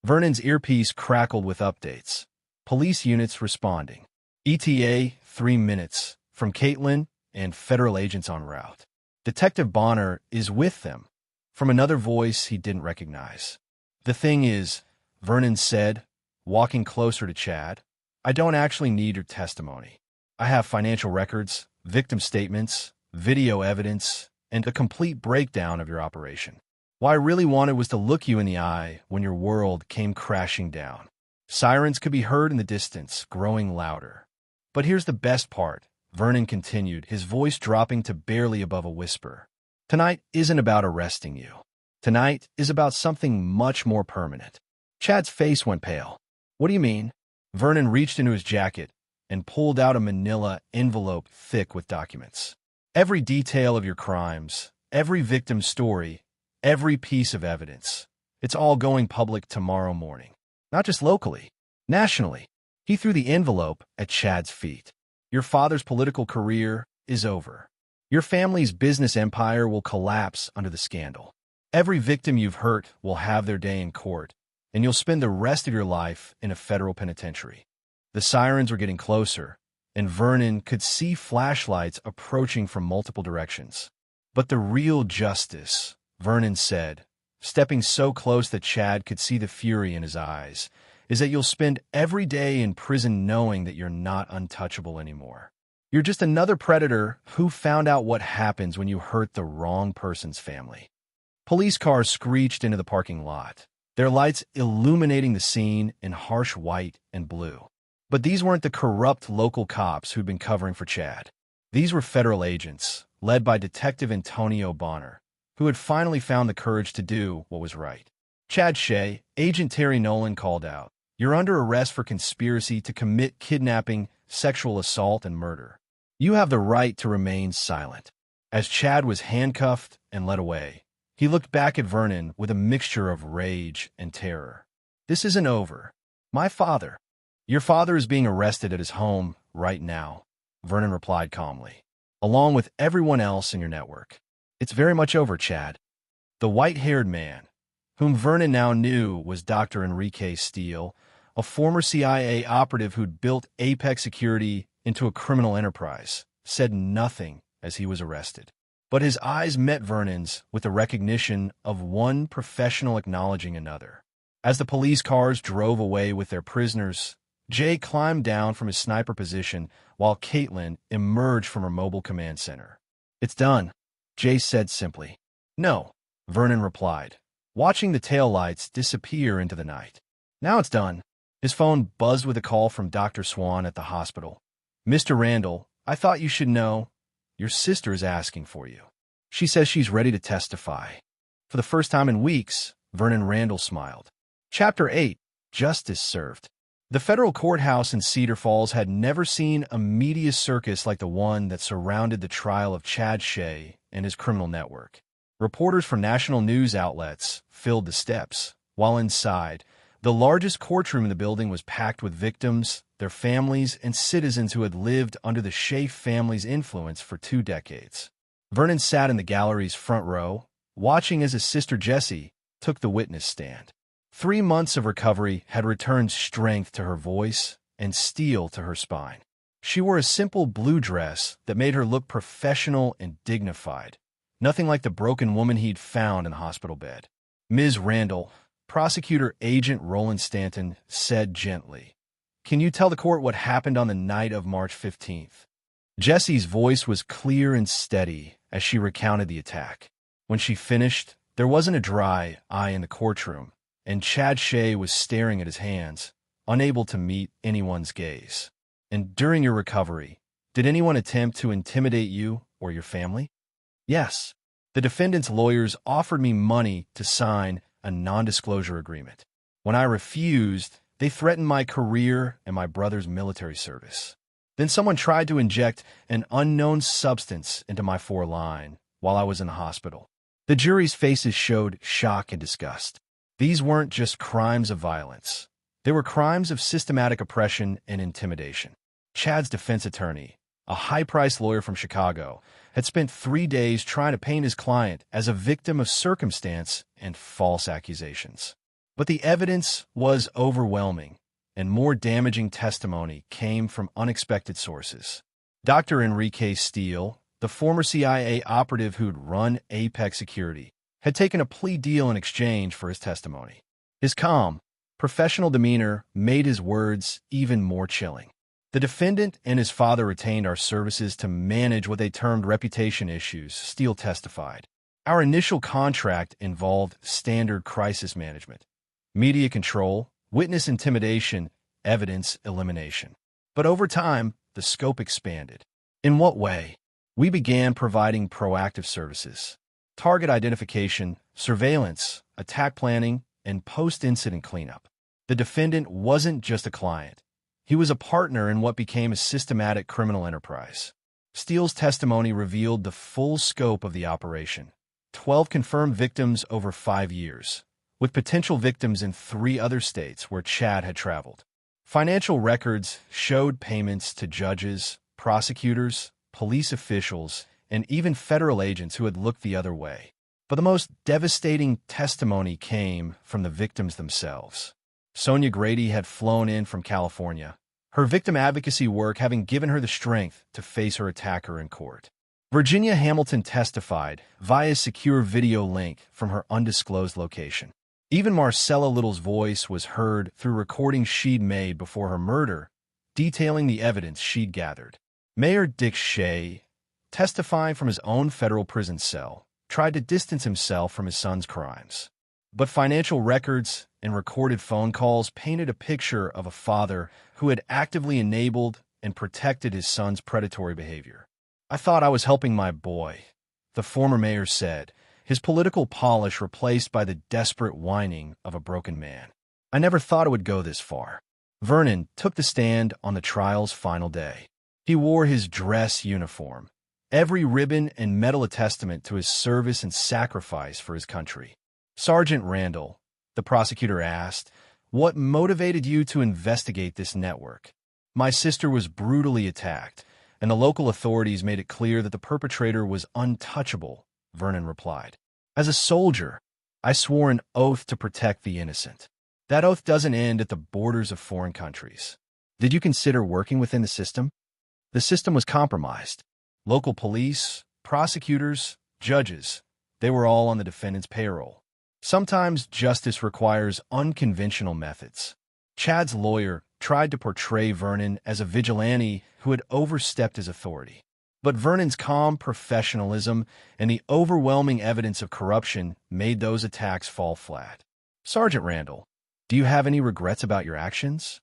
Vernon's earpiece crackled with updates. Police units responding. ETA, 3 minutes, from Caitlin and federal agents en route. Detective Bonner is with them, from another voice he didn't recognize. The thing is, Vernon said, walking closer to Chad, I don't actually need your testimony. I have financial records, victim statements, video evidence, and a complete breakdown of your operation. What I really wanted was to look you in the eye when your world came crashing down. Sirens could be heard in the distance, growing louder. But here's the best part, Vernon continued, his voice dropping to barely above a whisper. Tonight isn't about arresting you. Tonight is about something much more permanent. Chad's face went pale. What do you mean? Vernon reached into his jacket and pulled out a manila envelope thick with documents. Every detail of your crimes, every victim's story, every piece of evidence. It's all going public tomorrow morning. Not just locally, nationally. He threw the envelope at Chad's feet. Your father's political career is over. Your family's business empire will collapse under the scandal. Every victim you've hurt will have their day in court, and you'll spend the rest of your life in a federal penitentiary. The sirens were getting closer, and Vernon could see flashlights approaching from multiple directions. But the real justice, Vernon said, stepping so close that Chad could see the fury in his eyes, is that you'll spend every day in prison knowing that you're not untouchable anymore. You're just another predator who found out what happens when you hurt the wrong person's family. Police cars screeched into the parking lot, their lights illuminating the scene in harsh white and blue. But these weren't the corrupt local cops who'd been covering for Chad. These were federal agents, led by Detective Antonio Bonner, who had finally found the courage to do what was right. Chad Shea, Agent Terry Nolan called out, "You're under arrest for conspiracy to commit kidnapping, sexual assault, and murder. You have the right to remain silent." As Chad was handcuffed and led away, he looked back at Vernon with a mixture of rage and terror. "This isn't over. Your father is being arrested at his home right now," Vernon replied calmly, "along with everyone else in your network. It's very much over, Chad." The white-haired man, whom Vernon now knew was Dr. Enrique Steele, a former CIA operative who'd built Apex Security into a criminal enterprise, said nothing as he was arrested. But his eyes met Vernon's with the recognition of one professional acknowledging another. As the police cars drove away with their prisoners, Jay climbed down from his sniper position while Caitlin emerged from her mobile command center. "It's done," Jay said simply. "No," Vernon replied, watching the taillights disappear into the night. "Now it's done." His phone buzzed with a call from Dr. Swan at the hospital. "Mr. Randall, I thought you should know. Your sister is asking for you. She says she's ready to testify." For the first time in weeks, Vernon Randall smiled. Chapter 8. Justice Served. The federal courthouse in Cedar Falls had never seen a media circus like the one that surrounded the trial of Chad Shea and his criminal network. Reporters from national news outlets filled the steps, while inside, the largest courtroom in the building was packed with victims, their families, and citizens who had lived under the Shea family's influence for 2 decades. Vernon sat in the gallery's front row, watching as his sister Jessie took the witness stand. 3 months of recovery had returned strength to her voice and steel to her spine. She wore a simple blue dress that made her look professional and dignified, nothing like the broken woman he'd found in the hospital bed. "Ms. Randall," Prosecutor Agent Roland Stanton said gently, "can you tell the court what happened on the night of March 15th? Jessie's voice was clear and steady as she recounted the attack. When she finished, there wasn't a dry eye in the courtroom, and Chad Shea was staring at his hands, unable to meet anyone's gaze. "And during your recovery, did anyone attempt to intimidate you or your family?" "Yes. The defendant's lawyers offered me money to sign a non-disclosure agreement. When I refused, they threatened my career and my brother's military service. Then someone tried to inject an unknown substance into my foreline while I was in the hospital." The jury's faces showed shock and disgust. These weren't just crimes of violence. They were crimes of systematic oppression and intimidation. Chad's defense attorney, a high-priced lawyer from Chicago, had spent 3 days trying to paint his client as a victim of circumstance and false accusations. But the evidence was overwhelming, and more damaging testimony came from unexpected sources. Dr. Enrique Steele, the former CIA operative who'd run Apex Security, had taken a plea deal in exchange for his testimony. His calm, professional demeanor made his words even more chilling. "The defendant and his father retained our services to manage what they termed reputation issues," Steele testified. "Our initial contract involved standard crisis management, media control, witness intimidation, evidence elimination. But over time, the scope expanded." "In what way?" "We began providing proactive services, target identification, surveillance, attack planning, and post-incident cleanup. The defendant wasn't just a client. He was a partner in what became a systematic criminal enterprise." Steele's testimony revealed the full scope of the operation: 12 confirmed victims over 5 years, with potential victims in 3 other states where Chad had traveled. Financial records showed payments to judges, prosecutors, police officials, and even federal agents who had looked the other way. But the most devastating testimony came from the victims themselves. Sonia Grady had flown in from California, her victim advocacy work having given her the strength to face her attacker in court. Virginia Hamilton testified via secure video link from her undisclosed location. Even Marcella Little's voice was heard through recordings she'd made before her murder, detailing the evidence she'd gathered. Mayor Dick Shea, testifying from his own federal prison cell, tried to distance himself from his son's crimes. But financial records and recorded phone calls painted a picture of a father who had actively enabled and protected his son's predatory behavior. "I thought I was helping my boy," the former mayor said, his political polish replaced by the desperate whining of a broken man. "I never thought it would go this far." Vernon took the stand on the trial's final day. He wore his dress uniform, every ribbon and medal a testament to his service and sacrifice for his country. "Sergeant Randall," the prosecutor asked, "what motivated you to investigate this network?" "My sister was brutally attacked, and the local authorities made it clear that the perpetrator was untouchable," Vernon replied. "As a soldier, I swore an oath to protect the innocent. That oath doesn't end at the borders of foreign countries." "Did you consider working within the system?" "The system was compromised. Local police, prosecutors, judges, they were all on the defendant's payroll. Sometimes justice requires unconventional methods." Chad's lawyer tried to portray Vernon as a vigilante who had overstepped his authority. But Vernon's calm professionalism and the overwhelming evidence of corruption made those attacks fall flat. "Sergeant Randall, do you have any regrets about your actions?"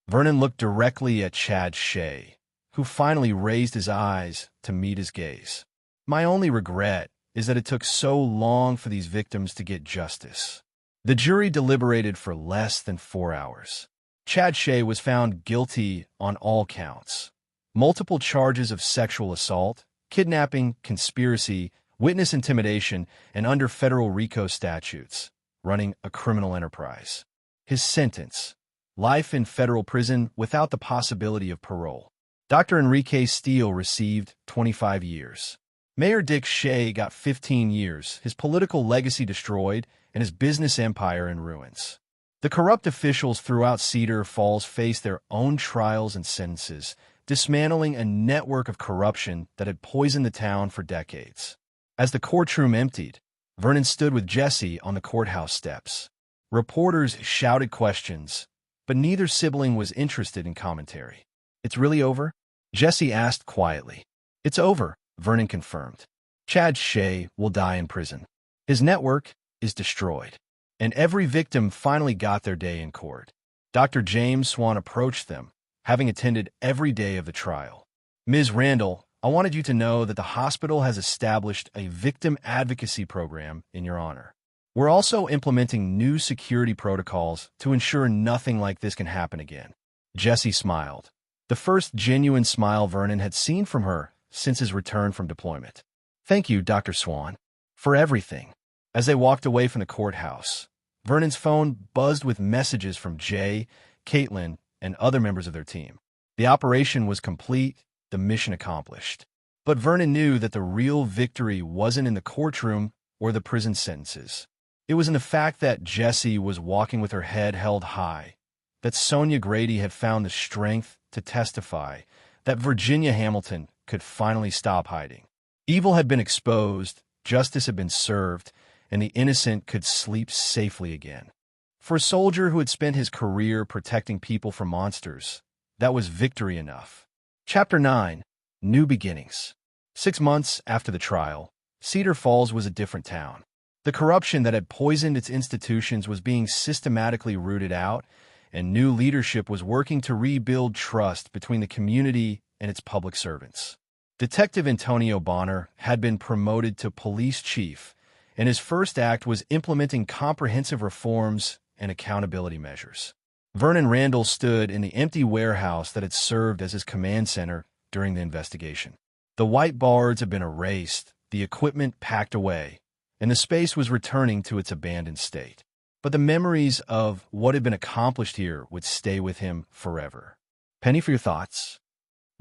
Vernon looked directly at Chad Shea, who finally raised his eyes to meet his gaze. "My only regret is that it took so long for these victims to get justice." The jury deliberated for less than 4 hours. Chad Shea was found guilty on all counts. Multiple charges of sexual assault, kidnapping, conspiracy, witness intimidation, and under federal RICO statutes, running a criminal enterprise. His sentence: life in federal prison without the possibility of parole. Dr. Enrique Steele received 25 years. Mayor Dick Shea got 15 years, his political legacy destroyed, and his business empire in ruins. The corrupt officials throughout Cedar Falls faced their own trials and sentences, dismantling a network of corruption that had poisoned the town for decades. As the courtroom emptied, Vernon stood with Jesse on the courthouse steps. Reporters shouted questions, but neither sibling was interested in commentary. "It's really over?" Jesse asked quietly. "It's over," Vernon confirmed. "Chad Shea will die in prison. His network is destroyed." And every victim finally got their day in court. Dr. James Swan approached them, having attended every day of the trial. "Ms. Randall, I wanted you to know that the hospital has established a victim advocacy program in your honor. We're also implementing new security protocols to ensure nothing like this can happen again." Jesse smiled, the first genuine smile Vernon had seen from her since his return from deployment. "Thank you, Dr. Swan, for everything." As they walked away from the courthouse, Vernon's phone buzzed with messages from Jay, Caitlin, and other members of their team. The operation was complete, the mission accomplished. But Vernon knew that the real victory wasn't in the courtroom or the prison sentences. It was in the fact that Jessie was walking with her head held high, that Sonia Grady had found the strength to testify, that Virginia Hamilton could finally stop hiding. Evil had been exposed, justice had been served, and the innocent could sleep safely again. For a soldier who had spent his career protecting people from monsters, that was victory enough. Chapter 9: New Beginnings. 6 months after the trial, Cedar Falls was a different town. The corruption that had poisoned its institutions was being systematically rooted out, and new leadership was working to rebuild trust between the community and its public servants. Detective Antonio Bonner had been promoted to police chief, and his first act was implementing comprehensive reforms and accountability measures. Vernon Randall stood in the empty warehouse that had served as his command center during the investigation. The whiteboards had been erased, the equipment packed away, and the space was returning to its abandoned state. but the memories of what had been accomplished here would stay with him forever. Penny, for your thoughts?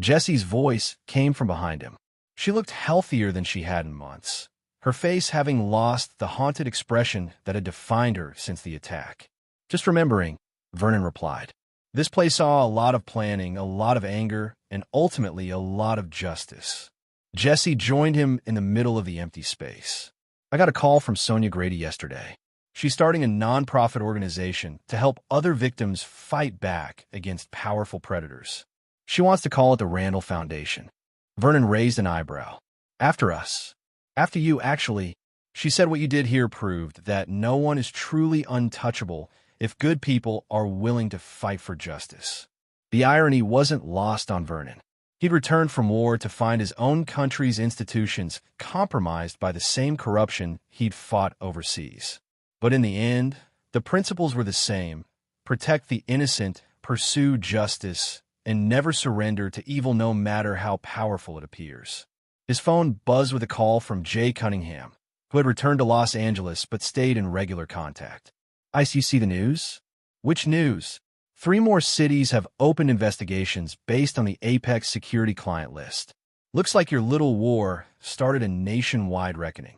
Jesse's voice came from behind him. She looked healthier than she had in months, her face having lost the haunted expression that had defined her since the attack. Just remembering, Vernon replied. This place saw a lot of planning, a lot of anger, and ultimately a lot of justice. Jesse joined him in the middle of the empty space. I got a call from Sonia Grady yesterday. She's starting a nonprofit organization to help other victims fight back against powerful predators. She wants to call it the Randall Foundation. Vernon raised an eyebrow. After us. After you, actually. She said what you did here proved that no one is truly untouchable if good people are willing to fight for justice. The irony wasn't lost on Vernon. He'd returned from war to find his own country's institutions compromised by the same corruption he'd fought overseas. But in the end, the principles were the same: protect the innocent, pursue justice, and never surrender to evil no matter how powerful it appears. His phone buzzed with a call from Jay Cunningham, who had returned to Los Angeles but stayed in regular contact. "I see you see the news?" "Which news?" 3 more cities have opened investigations based on the Apex security client list. Looks like your little war started a nationwide reckoning.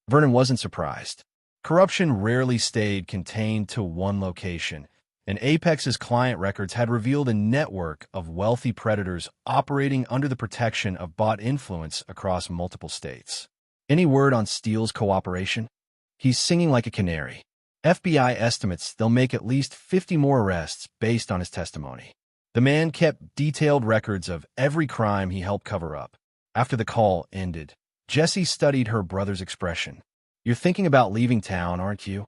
Vernon wasn't surprised. Corruption rarely stayed contained to one location, and Apex's client records had revealed a network of wealthy predators operating under the protection of bot influence across multiple states. Any word on Steele's cooperation? He's singing like a canary. FBI estimates they'll make at least 50 more arrests based on his testimony. The man kept detailed records of every crime he helped cover up. After the call ended, Jessie studied her brother's expression. "You're thinking about leaving town, aren't you?"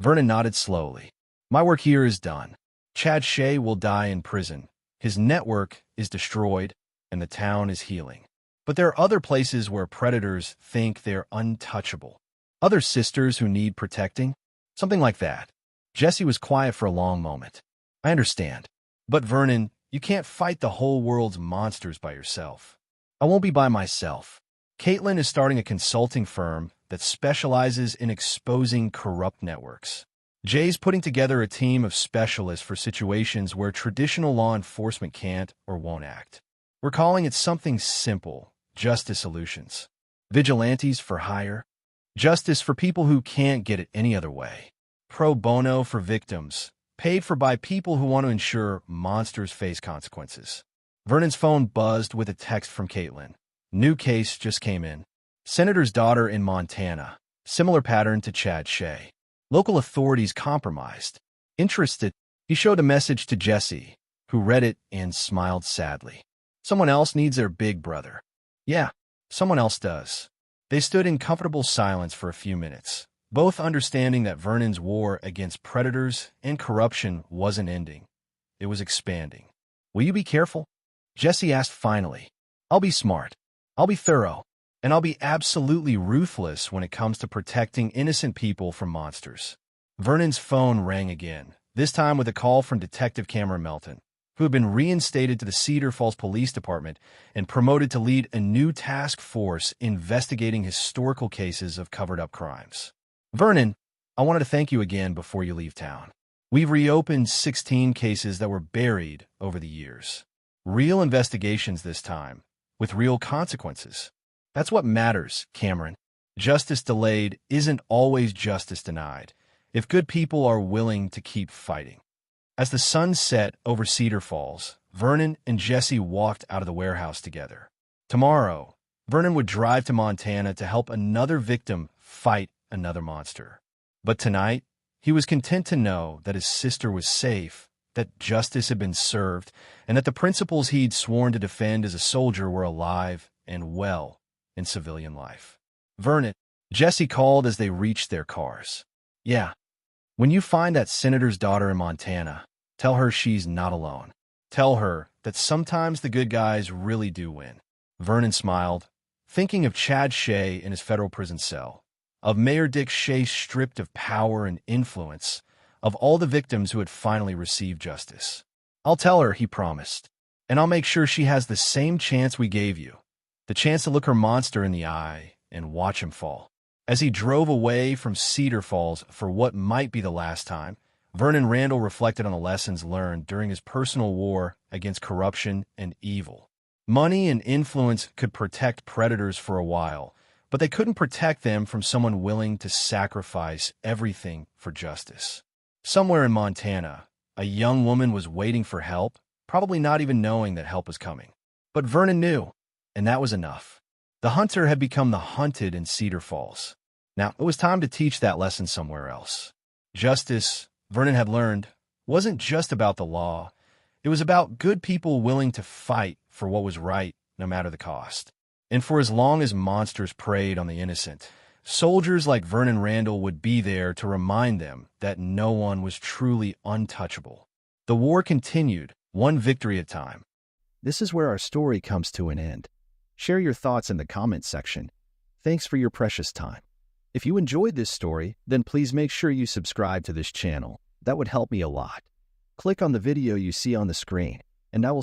Vernon nodded slowly. "My work here is done. Chad Shea will die in prison. His network is destroyed, and the town is healing. But there are other places where predators think they're untouchable. Other sisters who need protecting. Something like that." Jessie was quiet for a long moment. "I understand. But Vernon, you can't fight the whole world's monsters by yourself." "I won't be by myself. Caitlin is starting a consulting firm that specializes in exposing corrupt networks. Jay's putting together a team of specialists for situations where traditional law enforcement can't or won't act. We're calling it something simple: Justice Solutions. Vigilantes for hire. Justice for people who can't get it any other way. Pro bono for victims, paid for by people who want to ensure monsters face consequences." Vernon's phone buzzed with a text from Caitlin. "New case just came in. Senator's daughter in Montana. Similar pattern to Chad Shea. Local authorities compromised. Interested?" He showed a message to Jessie, who read it and smiled sadly. "Someone else needs their big brother." "Yeah, someone else does." They stood in comfortable silence for a few minutes, both understanding that Vernon's war against predators and corruption wasn't ending. It was expanding. "Will you be careful?" Jessie asked finally. "I'll be smart. I'll be thorough. And I'll be absolutely ruthless when it comes to protecting innocent people from monsters." Vernon's phone rang again, this time with a call from Detective Cameron Melton, who had been reinstated to the Cedar Falls Police Department and promoted to lead a new task force investigating historical cases of covered-up crimes. "Vernon, I wanted to thank you again before you leave town. We've reopened 16 cases that were buried over the years. Real investigations this time, with real consequences. That's what matters, Cameron. Justice delayed isn't always justice denied, if good people are willing to keep fighting." As the sun set over Cedar Falls, Vernon and Jessie walked out of the warehouse together. Tomorrow, Vernon would drive to Montana to help another victim fight another monster. But tonight, he was content to know that his sister was safe, that justice had been served, and that the principles he'd sworn to defend as a soldier were alive and well in civilian life. "Vernon," Jessie called as they reached their cars. "Yeah. When you find that senator's daughter in Montana, tell her she's not alone. Tell her that sometimes the good guys really do win." Vernon smiled, thinking of Chad Shea in his federal prison cell, of Mayor Dick Shea stripped of power and influence, of all the victims who had finally received justice. "I'll tell her," he promised, "and I'll make sure she has the same chance we gave you, the chance to look her monster in the eye and watch him fall." As he drove away from Cedar Falls for what might be the last time, Vernon Randall reflected on the lessons learned during his personal war against corruption and evil. Money and influence could protect predators for a while, but they couldn't protect them from someone willing to sacrifice everything for justice. Somewhere in Montana, a young woman was waiting for help, probably not even knowing that help was coming. But Vernon knew, and that was enough. The hunter had become the hunted in Cedar Falls. Now, it was time to teach that lesson somewhere else. Justice, Vernon had learned, wasn't just about the law. It was about good people willing to fight for what was right, no matter the cost. And for as long as monsters preyed on the innocent, soldiers like Vernon Randall would be there to remind them that no one was truly untouchable. The war continued, one victory at a time. This is where our story comes to an end. Share your thoughts in the comments section. Thanks for your precious time. If you enjoyed this story, then please make sure you subscribe to this channel. That would help me a lot. Click on the video you see on the screen, and I will